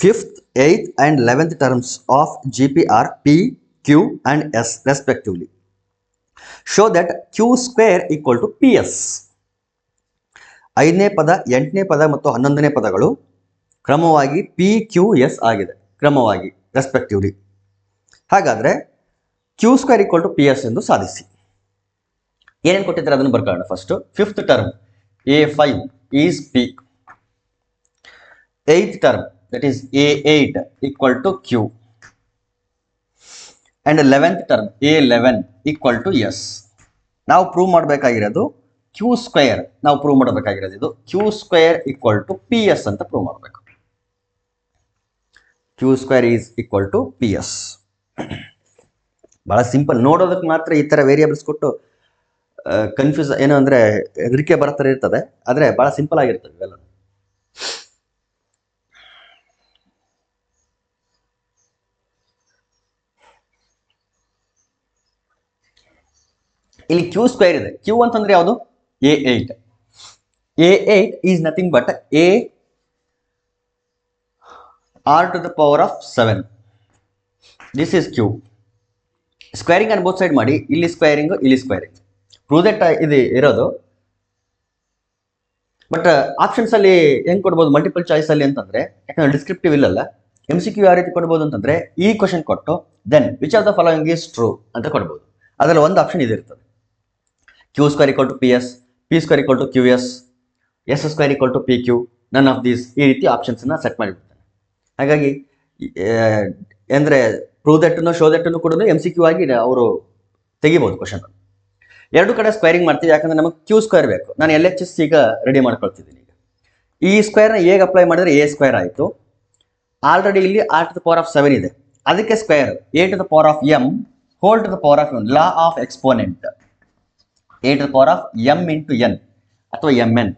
Fifth, eighth and 11th terms of GP are P, Q and S respectively. Show that Q square equal to PS. 5ನೇ ಪದ, 8ನೇ ಪದ ಮತ್ತು 11ನೇ ಪದಗಳು ಕ್ರಮವಾಗಿ P, Q, S ಆಗಿದೆ, ಕ್ರಮವಾಗಿ ರೆಸ್ಪೆಕ್ಟಿವ್ಲಿ. ಹಾಗಾದರೆ Q square equal to PS ಎಂದು ಸಾಧಿಸಿ. ಏನೇನು ಕೊಟ್ಟಿದ್ದಾರೆ ಅದನ್ನು ಬರ್ಕೊಳ್ಳೋಣ. First fifth term A5 is P, eighth term that is A8 equal to Q and 11th term A11 equal to S. ನಾವು ಪ್ರೂವ್ ಮಾಡಬೇಕಾಗಿರೋದು Q ಸ್ಕ್ವೇರ್. ನಾವು ಪ್ರೂವ್ ಮಾಡಬೇಕಾಗಿರೋದು ಇದು Q square equal to PS ಅಂತ ಪ್ರೂವ್ ಮಾಡಬೇಕು. Q square is equal to PS. ಬಹಳ simple. ನೋಡೋದಕ್ಕೆ ಮಾತ್ರ ಈ ಥರ ವೇರಿಯಬಲ್ಸ್ ಕೊಟ್ಟು ಕನ್ಫ್ಯೂಸ್ ಏನು ಅಂದರೆ ಹೆದರಿಕೆ ಬರೋ ಥರ ಇರ್ತದೆ, ಆದರೆ ಭಾಳ ಸಿಂಪಲ್ ಆಗಿರ್ತದೆ ಇವೆಲ್ಲ. ಇಲ್ಲಿ Q ಸ್ಕ್ವೇರ್ ಇದೆ. Q ಅಂತಂದ್ರೆ ಯಾವುದು? A8. A8 is nothing but A R to the power of 7. This is Q. Squaring on both side ಮಾಡಿ, ಇಲ್ಲಿ ಸ್ಕ್ವೇರಿಂಗ್, ಇಲ್ಲಿ ಸ್ಕ್ವೇರಿಂಗ್. ಪ್ರೂವ್ ದಟ್ ಇದು ಇರೋದು. ಬಟ್ ಆಪ್ಷನ್ಸ್ ಅಲ್ಲಿ ಹೆಂಗ್ ಕೊಡ್ಬೋದು? ಮಲ್ಟಿಪಲ್ ಚಾಯ್ಸ್ ಅಲ್ಲಿ ಅಂತಂದ್ರೆ, ಯಾಕಂದ್ರೆ ಡಿಸ್ಕ್ರಿಪ್ಟಿವ್ ಇಲ್ಲಲ್ಲ, MCQ ಯಾವ ರೀತಿ ಕೊಡ್ಬೋದು ಅಂತಂದ್ರೆ ಈ ಕ್ವಶನ್ ಕೊಟ್ಟು then which of the following is true ಅಂತ ಕೊಡ್ಬೋದು. ಅದರಲ್ಲಿ ಒಂದು ಆಪ್ಷನ್ ಇದಿರ್ತದೆ, Q square equal to PS, P square equal to QS, S square equal to PQ, none of these, ಈ ರೀತಿ ಆಪ್ಷನ್ಸ್ನ ಸೆಟ್ ಮಾಡಿಬಿಡ್ತಾನೆ. ಹಾಗಾಗಿ ಅಂದರೆ ಪ್ರೂವ್ ದಟ್ಟನ್ನು ಶೋ ದಟ್ಟನ್ನು ಕೂಡ MCQ ಆಗಿ ಅವರು ತೆಗಿಬೋದು ಕ್ವಶನ್. ಎರಡು ಕಡೆ ಸ್ಕ್ವೇರಿಂಗ್ ಮಾಡ್ತೀವಿ, ಯಾಕಂದ್ರೆ ನಮಗೆ Q ಸ್ಕ್ವೇರ್ ಬೇಕು. ನಾನು LHS ಈಗ ರೆಡಿ ಮಾಡ್ಕೊಳ್ತಿದ್ದೀನಿ. ಈಗ ಈ ಸ್ಕ್ವೇರ್ನ ಹೇಗೆ ಅಪ್ಲೈ ಮಾಡಿದ್ರೆ A ಸ್ಕ್ವೇರ್ ಆಯಿತು. ಆಲ್ರೆಡಿ ಇಲ್ಲಿ R to the power of 7 ಇದೆ, ಅದಕ್ಕೆ square A to the power of M whole to the power of M, law of exponent, A to the power of M into N ಅಥವಾ MN.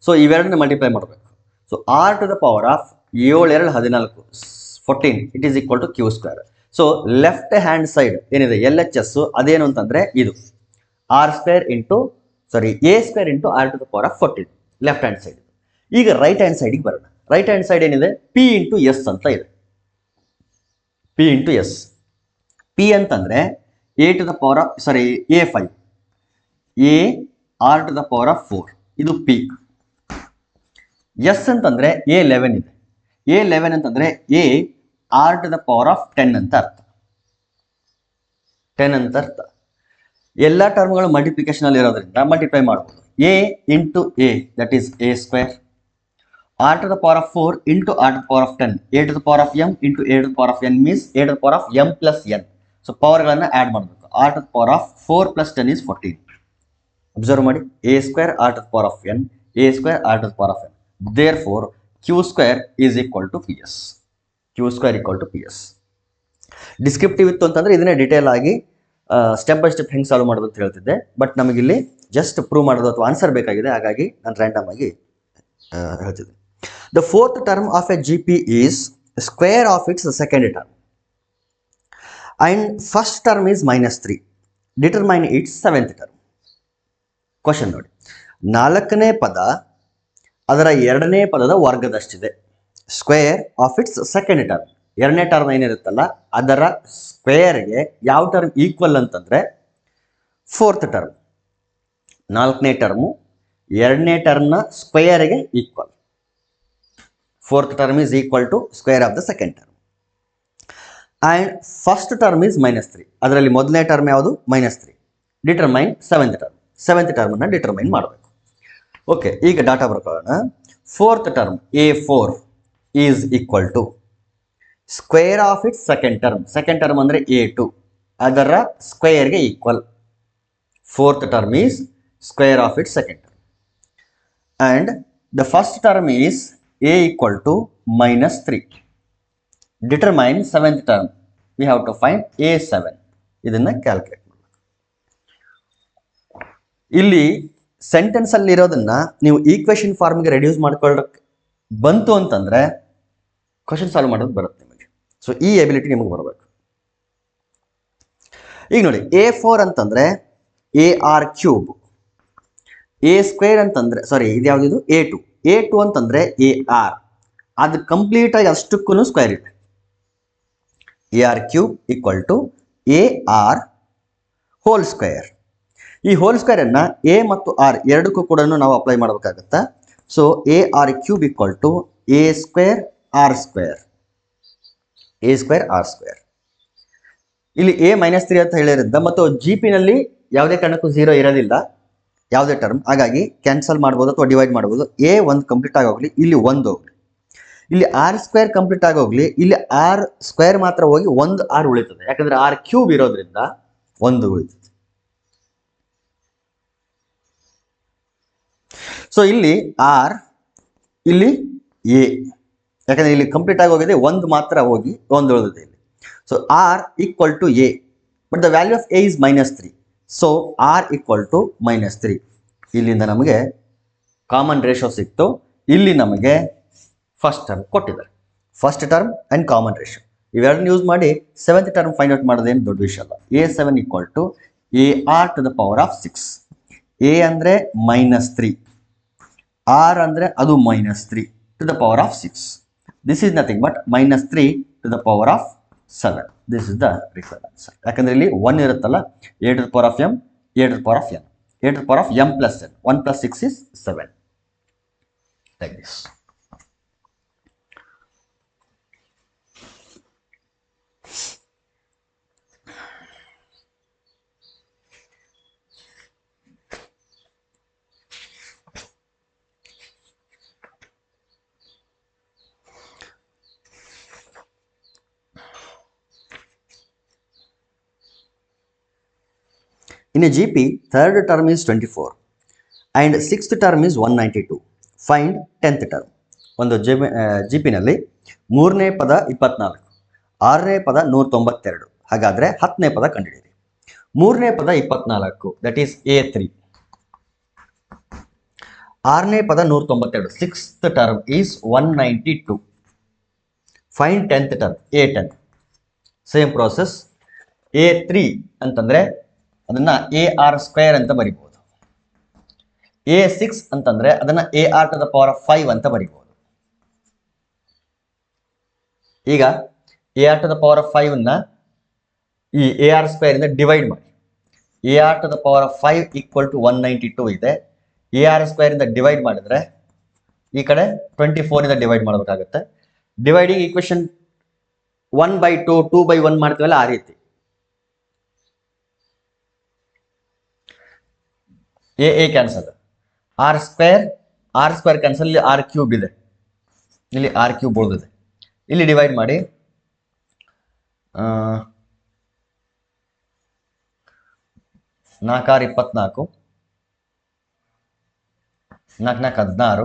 So ಇವೆರಡನ್ನ multiply ಮಾಡಬೇಕು. So R to the power of 7 2 14 14 it is equal to Q square. So left hand side ಏನಿದೆ LHS ಅದೇನು ಅಂತಂದ್ರೆ ಇದು R square into A square into R to the power of 14 left hand side. ಈಗ right hand ಸೈಡಿಗೆ ಬರೋಣ. Right hand side ಏನಿದೆ? P into S ಅಂತ ಇದೆ. P into S. P ಅಂತಂದ್ರೆ A to the power of A5, A R to the power of 4, ಇದು P. S ಅಂತಂದ್ರೆ A11 ಇದೆ. A11 ಅಂತಂದ್ರೆ A R to the power of 10 ಅಂತ ಅರ್ಥ. 10 ಅಂತ ಅರ್ಥ. ಎಲ್ಲ ಟರ್ಮ್ಗಳು ಮಲ್ಟಿಪ್ಲಿಕೇಶನ್ ಅಲ್ಲಿ ಇರೋದ್ರಿಂದ ಮಲ್ಟಿಪ್ಲೈ ಮಾಡಬಹುದು. A into A that is A square, R to the power of 4 into R to the power of 10, A to the power of M into A to the power of N means A to the power of M plus N. So ಪವರ್ಗಳನ್ನು add ಮಾಡಬೇಕು. R to the power of 4 plus 10 is 14. Observe ಮಾಡಿ, A square R to the power of N, A square R to the power of N. Therefore, Q square is equal to PS. Q square equal to PS. Descriptive ಇತ್ತು ಅಂತಂದ್ರೆ ಇದನ್ನೇ detail ಆಗಿ step by step ಹೆಂಗೆ solve ಮಾಡೋದು ಅಂತ ಹೇಳ್ತಿದ್ದೆ. But ನಮಗಿಲ್ಲಿ just prove ಮಾಡೋದು ಅಥವಾ ಆನ್ಸರ್ ಬೇಕಾಗಿದೆ, ಹಾಗಾಗಿ ನಾನು ರ್ಯಾಂಡಮ್ ಆಗಿ ಹೇಳ್ತಿದ್ದೆ. The fourth term of a GP is square of its second term and first term is -3. Determine its seventh term. Question ನೋಡಿ, 4ನೇ ಪದ ಅದರ 2ನೇ ಪದದ ವರ್ಗದಷ್ಟಿದೆ. Square of its second term, 2ನೇ ಟರ್ಮ್ ಏನಿರುತ್ತಲ್ಲ ಅದರ ಸ್ಕ್ವೇರ್ಗೆ ಯಾವ ಟರ್ಮ್ ಈಕ್ವಲ್ ಅಂತಂದ್ರೆ ಫೋರ್ತ್ ಟರ್ಮ್. 4ನೇ ಟರ್ಮು 2ನೇ ಟರ್ಮ್ನ ಸ್ಕ್ವೇರ್ಗೆ equal. Fourth term is equal to square of the second term. And first term is -3. ಅದರಲ್ಲಿ ಮೊದಲನೇ ಟರ್ಮ್ ಯಾವುದು? -3. Determine seventh term. ಸೆವೆಂತ್ ಟರ್ಮನ್ನು ಡಿಟರ್ಮೈನ್ ಮಾಡಬೇಕು. ಓಕೆ, ಈಗ ಡಾಟಾ ಬರ್ಕೊಳ್ಳೋಣ. Fourth term A4 is equal to square of its second term. Second term ಅಂದರೆ A2, ಅದರ ಸ್ಕ್ವೇರ್ಗೆ equal. Fourth term is square of its second term. And the first term is A equal to -3. Determine seventh term. We have to find A7. ಇದನ್ನು calculate ಮಾಡಬೇಕು. ಇಲ್ಲಿ sentence ಅಲ್ಲಿ ಇರೋದನ್ನ ನೀವು equation ಫಾರ್ಮ್ಗೆ ರೆಡ್ಯೂಸ್ ಮಾಡ್ಕೊಳ್ಳೋಕೆ ಬಂತು ಅಂತಂದ್ರೆ ಕ್ವಶನ್ ಸಾಲ್ವ್ ಮಾಡೋದು ಬರುತ್ತೆ ನಿಮಗೆ. ಸೊ ಈ ಎಬಿಲಿಟಿ ನಿಮಗೆ ಬರಬೇಕು. ಈಗ ನೋಡಿ A4 ಅಂತಂದ್ರೆ AR3, A² ಅಂತಂದ್ರೆ ಸಾರಿ ಇದ್ಯಾವ್ದು A2 ಅಂತಂದ್ರೆ AR, ಅದು ಕಂಪ್ಲೀಟ್ ಆಗಿ ಅಷ್ಟಕ್ಕೂ ಸ್ಕ್ವೇರ್ ಇದೆ. AR3 = AR whole square. ಈ ಹೋಲ್ ಸ್ಕ್ವೇರ್ ಅನ್ನ ಎ ಮತ್ತು ಆರ್ ಎರಡಕ್ಕೂ ಕೂಡ ನಾವು ಅಪ್ಲೈ ಮಾಡಬೇಕಾಗತ್ತಾ. So AR3 = A²R². ಇಲ್ಲಿ A-3 ಅಂತ ಹೇಳಿರಿಂದ ಮತ್ತು GP ನಲ್ಲಿ ಯಾವುದೇ ಕಾರಣಕ್ಕೂ 0 ಇರೋದಿಲ್ಲ ಯಾವುದೇ ಟರ್ಮ್, ಹಾಗಾಗಿ ಕ್ಯಾನ್ಸಲ್ ಮಾಡ್ಬೋದು ಅಥವಾ ಡಿವೈಡ್ ಮಾಡ್ಬೋದು. A1 ಕಂಪ್ಲೀಟ್ ಆಗೋಗ್ಲಿ, ಇಲ್ಲಿ 1 ಹೋಗ್ಲಿ. ಇಲ್ಲಿ R² ಕಂಪ್ಲೀಟ್ ಆಗೋಗ್ಲಿ, ಇಲ್ಲಿ R² ಮಾತ್ರ ಹೋಗಿ 1 R ಉಳಿತದೆ. ಯಾಕಂದ್ರೆ R³ ಇರೋದ್ರಿಂದ 1 ಉಳಿತದೆ. ಸೊ ಇಲ್ಲಿ R, ಇಲ್ಲಿ A, ಯಾಕಂದ್ರೆ ಇಲ್ಲಿ ಕಂಪ್ಲೀಟ್ ಆಗಿ ಹೋಗಿದೆ, 1 ಮಾತ್ರ ಹೋಗಿ 1 ಉಳಿದಿದೆ ಇಲ್ಲಿ. So R = A, but the value of A is -3. So R = -3. ಇಲ್ಲಿಂದ ನಮಗೆ ಕಾಮನ್ ರೇಷಿಯೋ ಸಿಕ್ತು. ಇಲ್ಲಿ ನಮಗೆ ಫಸ್ಟ್ ಟರ್ಮ್ ಕೊಟ್ಟಿದ್ದಾರೆ. First term and common ratio ಇವೆರಡನ್ನ ಯೂಸ್ ಮಾಡಿ ಸೆವೆಂತ್ ಟರ್ಮ್ ಫೈಂಡ್ ಔಟ್ ಮಾಡೋದೇನು ದೊಡ್ಡ ವಿಷಯ ಅಲ್ಲ. A7 = AR⁶. A ಅಂದರೆ -3, R ಅಂದರೆ ಅದು -3 ⁶. This is nothing but -3 ⁶. This is the required answer. ಯಾಕಂದ್ರೆ ಇಲ್ಲಿ 1 ಇರುತ್ತಲ್ಲ, A⁴ m, A⁴ n, A⁴m + n, 1 + 6 is 7. Like this. In a GP, third term is 24 and sixth term is 192. Find 10th term. ಒಂದು GP ನಲ್ಲಿ 3ನೇ ಪದ 24, 6ನೇ ಪದ 192. ಹಾಗಾದ್ರೆ 10ನೇ ಪದ ಕಂಡುಹಿಡಿಯಿರಿ. 3ನೇ ಪದ 24, ದಟ್ ಈಸ್ A3. 6ನೇ ಪದ 192, sixth term is 192. Find 10th term A10. Same process. A3 ಅಂತಂದ್ರೆ ಅದನ್ನ AR² ಅಂತ ಬರಿಬಹುದು. A6 ಅಂತಂದ್ರೆ ಅದನ್ನ AR⁵ ಅಂತ ಬರಿಬಹುದು. ಈಗ AR⁵ ನ ಈ AR² ಇಂದ ಡಿವೈಡ್ ಮಾಡಿ. AR⁵ = 192 ಇದೆ. AR² ಇಂದ ಡಿವೈಡ್ ಮಾಡಿದ್ರೆ ಈ ಕಡೆ 24 ಇಂದ ಡಿವೈಡ್ ಮಾಡಬೇಕಾಗುತ್ತೆ. ಡಿವೈಡಿಂಗ್ ಈಕ್ವೇಶನ್ 1/2, 2/1 ಮಾಡ್ತೀವಲ್ಲ, ಆ ರೀತಿ. A ಕ್ಯಾನ್ಸಲ್, R² ಕ್ಯಾನ್ಸಲ್, ಇಲ್ಲಿ R³ ಇದೆ, ಇಲ್ಲಿ R³ ಉಳಿದಿದೆ. ಇಲ್ಲಿ ಡಿವೈಡ್ ಮಾಡಿ 4 × 24, 4 ×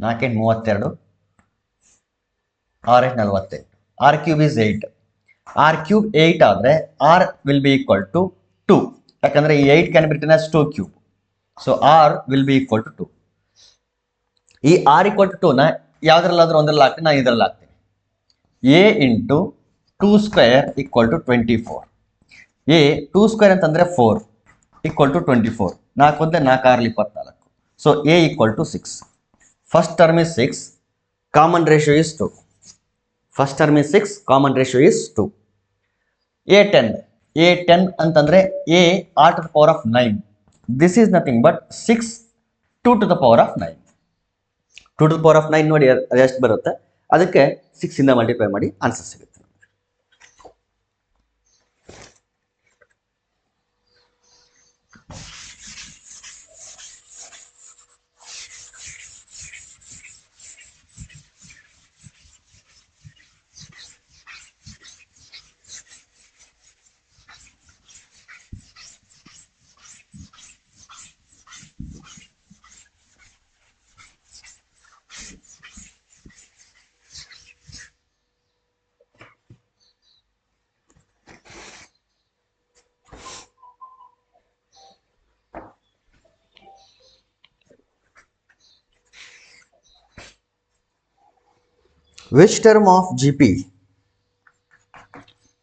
16, 4 × 32, 6 × 48. R³ is 8. R³ 8 ಆದ್ರೆ R will be equal to 2. ಯಾಕಂದ್ರೆ ಈ 8 can be return as 2³. So R will be equal to 2. ಈ R = 2 ನ ಯಾವ್ದ್ರಲ್ಲಾದ್ರೂ ಒಂದ್ರಲ್ಲಿ ಹಾಕ್ತೀನಿ, ನಾನು ಇದ್ರಲ್ಲಿ ಹಾಕ್ತೀನಿ. A × 2² = 24. A 2² ಅಂತಂದ್ರೆ 4 = 24. 4 ಒಂದೇ 4 6 24. So A = 6. First term is 6, common ratio is 2. First term is 6, common ratio is 2. A10 ಅಂತಂದ್ರೆ AR⁴ this is nothing but 6 2⁹. 2⁹ ನೋಡಿ ಅದು ಎಷ್ಟು ಬರುತ್ತೆ, ಅದಕ್ಕೆ 6 ಇಂದ ಮಲ್ಟಿಪ್ಲೈ ಮಾಡಿ ಆನ್ಸರ್ ಸಿಗುತ್ತೆ. Which term of G P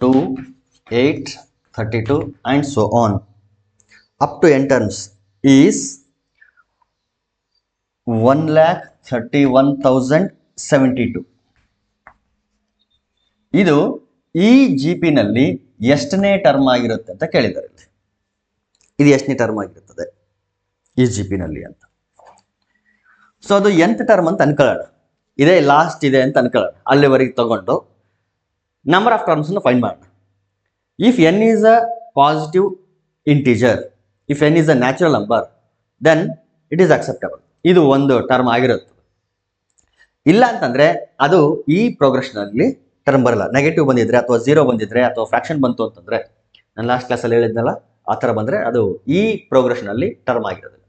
2, 8, 32 and so on up to n terms is 1,31,072. ಇದು ಈ ಜಿ ಪಿ ನಲ್ಲಿ ಎಷ್ಟನೇ ಟರ್ಮ್ ಆಗಿರುತ್ತೆ ಅಂತ ಕೇಳಿದ್ದಾರೆ. ಇದು ಎಷ್ಟನೇ ಟರ್ಮ್ ಆಗಿರುತ್ತದೆ ಈ ಜಿ ಪಿ ನಲ್ಲಿ ಅಂತ. ಸೊ ಅದು ಎಂತ್ ಟರ್ಮ್ ಅಂತ ಅನ್ಕೊಳ್ಳೋಣ, ಇದೇ ಲಾಸ್ಟ್ ಇದೆ ಅಂತ ಅನ್ಕೊಳ್ಳೋಣ. ಅಲ್ಲಿವರೆಗೆ ತಗೊಂಡು ನಂಬರ್ ಆಫ್ ಟರ್ಮ್ಸ್ ಫೈಂಡ್ ಮಾಡೋಣ. If n is a positive integer, if n is a natural number, then it is acceptable. ಇದು ಒಂದು ಟರ್ಮ್ ಆಗಿರುತ್ತೆ. ಇಲ್ಲ ಅಂತಂದ್ರೆ ಅದು ಈ ಪ್ರೋಗ್ರೆಷನ್ ಅಲ್ಲಿ ಟರ್ಮ್ ಬರಲ್ಲ. ನೆಗೆಟಿವ್ ಬಂದಿದ್ರೆ ಅಥವಾ 0 ಬಂದಿದ್ರೆ ಅಥವಾ ಫ್ರಾಕ್ಷನ್ ಬಂತು ಅಂತಂದ್ರೆ, ನಾನು ಲಾಸ್ಟ್ ಕ್ಲಾಸಲ್ಲಿ ಹೇಳಿದ್ನಲ್ಲ, ಆ ಥರ ಬಂದ್ರೆ ಅದು ಈ ಪ್ರೋಗ್ರೆಷನ್ ಅಲ್ಲಿ ಟರ್ಮ್ ಆಗಿರೋದಿಲ್ಲ.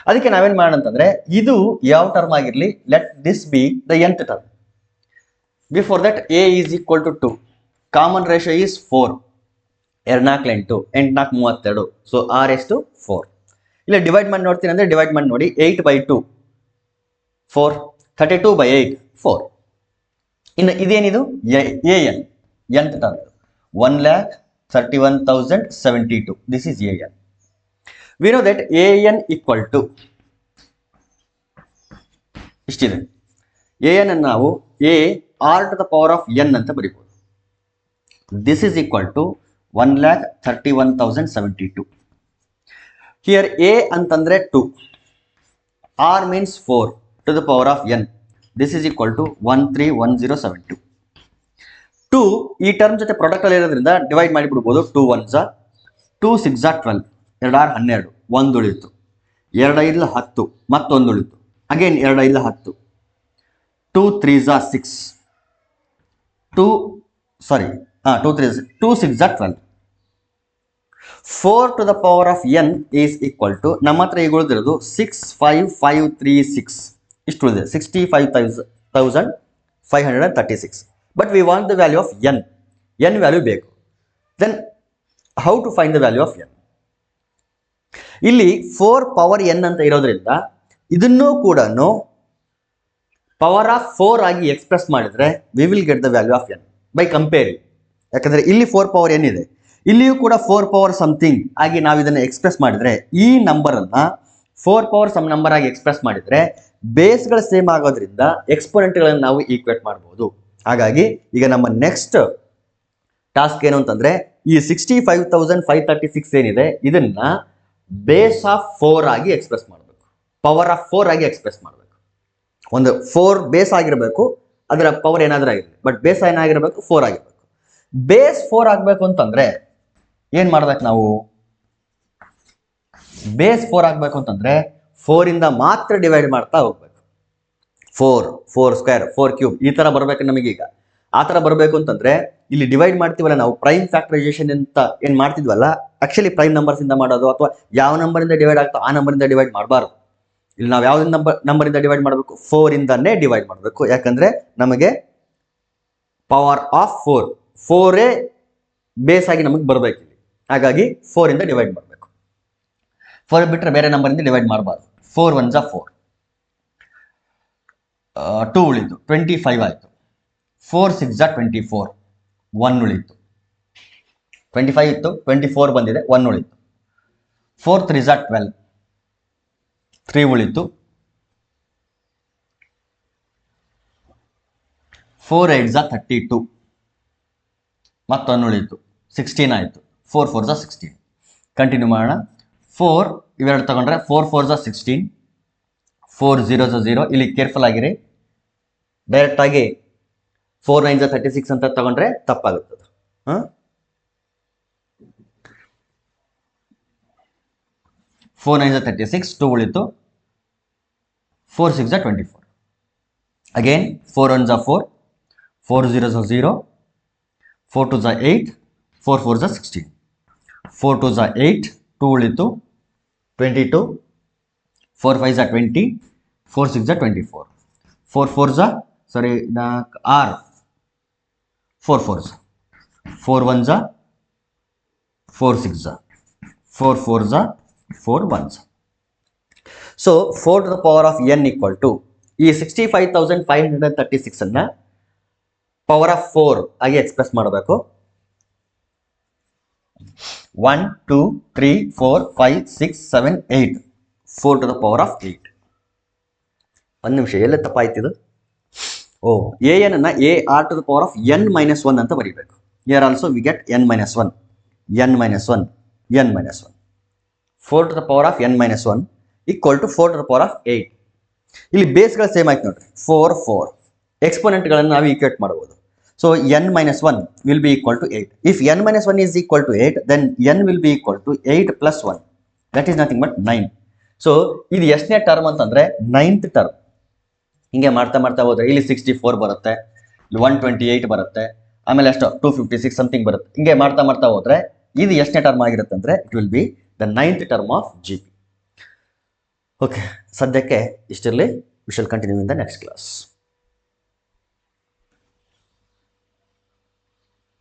ಅದಕ್ಕೆ ನಾವೇನ್ ಮಾಡೋಣ ಅಂತಂದ್ರೆ, ಇದು ಯಾವ ಟರ್ಮ್ ಆಗಿರ್ಲಿ, let this be the nth term. Before that a is equal to 2, common ratio is 4, 2 4 8, 8 4 32, so r ಎಷ್ಟು 4. ಇಲ್ಲ ಡಿವೈಡ್ ಮಾಡಿ ನೋಡ್ತೀನಿ ಅಂದ್ರೆ ಡಿವೈಡ್ ಮಾಡಿ ನೋಡಿ, 8/2 4, 32/8 4. ಇನ್ನು ಇದೇನಿದು an nth term, 1,31,072. This is an. We know that an equal to ಇಷ್ಟಿದೆ. an ಅನ್ನು ನಾವು a r to the power of n ಅಂತ ಬರೀಬಹುದು. This is equal to 1,31,072. Here a ಅಂತಂದ್ರೆ 2, r means 4 to the power of n. This is equal to 1,31072. 2 ಈ term ಜೊತೆ product ಅಲ್ಲಿ ಇರೋದ್ರಿಂದ divide ಮಾಡಿಬಿಡ್ಬೋದು. 2 1s 2 6 12, 2 6 12, 1 ಉಳಿತು, 2 5 10, ಮತ್ತೊಂದು ಉಳಿತು, again 2 5 10, 2 3s 6, 2 6 12. 4 to the power of n is equal to, ನಮ್ಮ ಹತ್ರ ಈಗ ಉಳಿದಿರೋದು 65536, ಇಷ್ಟು ಉಳಿದಿದೆ, 65,536. But we want the value of n value ಬೇಕು. Then how to find the value of n? ಇಲ್ಲಿ 4 ಪವರ್ n ಅಂತ ಇರೋದ್ರಿಂದ ಇದನ್ನೂ ಕೂಡ ಪವರ್ ಆಫ್ 4 ಆಗಿ ಎಕ್ಸ್ಪ್ರೆಸ್ ಮಾಡಿದ್ರೆ we will get the value of n by comparing. ಯಾಕಂದ್ರೆ ಇಲ್ಲಿ 4 ಪವರ್ n ಇದೆ, ಇಲ್ಲಿಯೂ ಕೂಡ 4 ಪವರ್ ಸಮಥಿಂಗ್ ಆಗಿ ನಾವು ಇದನ್ನು ಎಕ್ಸ್ಪ್ರೆಸ್ ಮಾಡಿದ್ರೆ, ಈ ನಂಬರ್ ಅನ್ನ 4 ಪವರ್ ಸಮ್ ನಂಬರ್ ಆಗಿ ಎಕ್ಸ್ಪ್ರೆಸ್ ಮಾಡಿದ್ರೆ ಬೇಸ್ಗಳು ಸೇಮ್ ಆಗೋದ್ರಿಂದ ಎಕ್ಸ್ಪೋನೆಂಟ್ಗಳನ್ನು ನಾವು ಈಕ್ವೇಟ್ ಮಾಡಬಹುದು. ಹಾಗಾಗಿ ಈಗ ನಮ್ಮ ನೆಕ್ಸ್ಟ್ ಟಾಸ್ಕ್ ಏನು ಅಂತಂದ್ರೆ, ಈ 65,536 ಏನಿದೆ ಇದನ್ನ ಬೇಸ್ ಆಫ್ 4 ಆಗಿ ಎಕ್ಸ್ಪ್ರೆಸ್ ಮಾಡಬೇಕು, ಪವರ್ ಆಫ್ 4 ಆಗಿ ಎಕ್ಸ್ಪ್ರೆಸ್ ಮಾಡಬೇಕು. ಒಂದು 4 ಬೇಸ್ ಆಗಿರಬೇಕು, ಅದರ ಪವರ್ ಏನಾದ್ರೂ ಆಗಿರಲಿ, ಬಟ್ ಬೇಸ್ ಏನಾಗಿರ್ಬೇಕು 4 ಆಗಿರ್ಬೇಕು. ಬೇಸ್ 4 ಆಗಬೇಕು ಅಂತಂದ್ರೆ ಏನ್ ಮಾಡ್ಬೇಕು ನಾವು? ಬೇಸ್ 4 ಆಗಬೇಕು ಅಂತಂದ್ರೆ 4 ಇಂದ ಮಾತ್ರ ಡಿವೈಡ್ ಮಾಡ್ತಾ ಹೋಗ್ಬೇಕು. 4 ಸ್ಕ್ವೇರ್, 4 ಕ್ಯೂಬ್ ಈ ತರ ಬರ್ಬೇಕು ನಮಗೀಗ. ಆ ತರ ಬರಬೇಕು ಅಂತಂದ್ರೆ ಇಲ್ಲಿ ಡಿವೈಡ್ ಮಾಡ್ತೀವಲ್ಲ ನಾವು, ಪ್ರೈಮ್ ಫ್ಯಾಕ್ಟರೈಸೇಷನ್ ಅಂತ ಏನ್ ಮಾಡ್ತಿದ್ವಲ್ಲ, ಆಕ್ಚುಲಿ ಪ್ರೈಮ್ ನಂಬರ್ಸ್ ಇಂದ ಮಾಡೋದು, ಅಥವಾ ಯಾವ ನಂಬರ್ ಇಂದ ಡಿವೈಡ್ ಆಗ್ತಾ ಆ ನಂಬರ್ ಇಂದ ಡಿವೈಡ್ ಮಾಡಬಾರ್ದು. ಇಲ್ಲಿ ನಾವು ಯಾವ ನಂಬರ್ ಇಂದ ಡಿವೈಡ್ ಮಾಡಬೇಕು? 4 ಇಂದಾನೇ ಡಿವೈಡ್ ಮಾಡಬೇಕು. ಯಾಕಂದ್ರೆ ನಮಗೆ ಪವರ್ ಆಫ್ 4 ಬೇಸ್ ಆಗಿ ನಮಗೆ ಬರಬೇಕು ಇಲ್ಲಿ. ಹಾಗಾಗಿ 4 ಇಂದ ಡಿವೈಡ್ ಮಾಡಬೇಕು. 4 ಬಿಟ್ಟರೆ ಬೇರೆ ನಂಬರ್ ಇಂದ ಡಿವೈಡ್ ಮಾಡಬಾರ್ದು. 4 1s 4, 2 ಉಳಿತು, 25 ಆಯ್ತು. 4 6 24, 1 ಉಳಿತು. 25 ಇತ್ತು, 24 ಬಂದಿದೆ, 1 ಉಳಿತು. 4 3s 12, 3 ಉಳಿತು. 4 8s 32, ಮತ್ತೊಂದು ಉಳಿತು, 16 ಆಯಿತು. 4 4s 16. ಕಂಟಿನ್ಯೂ ಮಾಡೋಣ. 4 ಇವೆರಡು ತಗೊಂಡ್ರೆ 4 4s 16, 4 0s 0. ಇಲ್ಲಿ ಕೇರ್ಫುಲ್ ಆಗಿರಿ, ಡೈರೆಕ್ಟ್ ಆಗಿ 4 9s 36 ಅಂತ ತಗೊಂಡ್ರೆ ತಪ್ಪಾಗುತ್ತದೆ. 4 9s 36, 2 ಉಳಿತು. 4 6s 24. Again 4 1s 4, 4 0s 0, 4 2s 8, 4 4s 16, 4 2s 8, 2 ಉಳಿತು, 22, 4 5s 20, 4 6s 24, 4 4s 6, 4 4s, 4 1s 4 6s, 4 4s 4 1s. So 4 to the power of n equal to, ಈ 65,536 ಅನ್ನ ಪವರ್ ಆಫ್ 4 ಆಗಿ ಎಕ್ಸ್ಪ್ರೆಸ್ ಮಾಡಬೇಕು. 1 2 3 4 5 6 7 8 4 to the power of 8. ಒಂದು ನಿಮಿಷ, ಎಲ್ಲ ತಪ್ಪಾಯ್ತಿದು. ಎ ಎನ್ ಅನ್ನ a R to the power of N minus 1 ಅಂತ ಬರೀಬೇಕು. Here also we get n minus 1 n minus 1 n minus 1. 4 to the power of n minus 1 equal to 4 to the power of 8. ಇಲ್ಲಿ ಬೇಸ್ಗಳು same ಆಯ್ತು ನೋಡ್ರಿ, 4 4. ಎಕ್ಸ್ಪೋನೆಂಟ್ಗಳನ್ನು ನಾವು equate ಮಾಡಬಹುದು. So n minus 1 will be equal to 8. If n minus 1 is equal to 8, then n will be equal to 8 plus 1. That is nothing but 9. So ಇದು ಎಷ್ಟನೇ term ಅಂತಂದ್ರೆ 9th term. ಹಿಂಗೆ ಮಾಡ್ತಾ ಮಾಡ್ತಾ ಹೋದ್ರೆ ಇಲ್ಲಿ 64 ಬರುತ್ತೆ, ಇಲ್ಲಿ 128 ಬರುತ್ತೆ, ಆಮೇಲೆ ಎಷ್ಟು 256 ಸಮಥಿಂಗ್ ಬರುತ್ತೆ. ಹಿಂಗೆ ಮಾಡ್ತಾ ಮಾಡ್ತಾ ಹೋದ್ರೆ ಇದು ಎಷ್ಟನೇ ಟರ್ಮ್ ಆಗಿರುತ್ತೆ ಅಂದ್ರೆ it will be the 9th term of GP. Okay, ಸದ್ಯಕ್ಕೆ ಇಷ್ಟಿರಲಿ. We shall continue in the next class.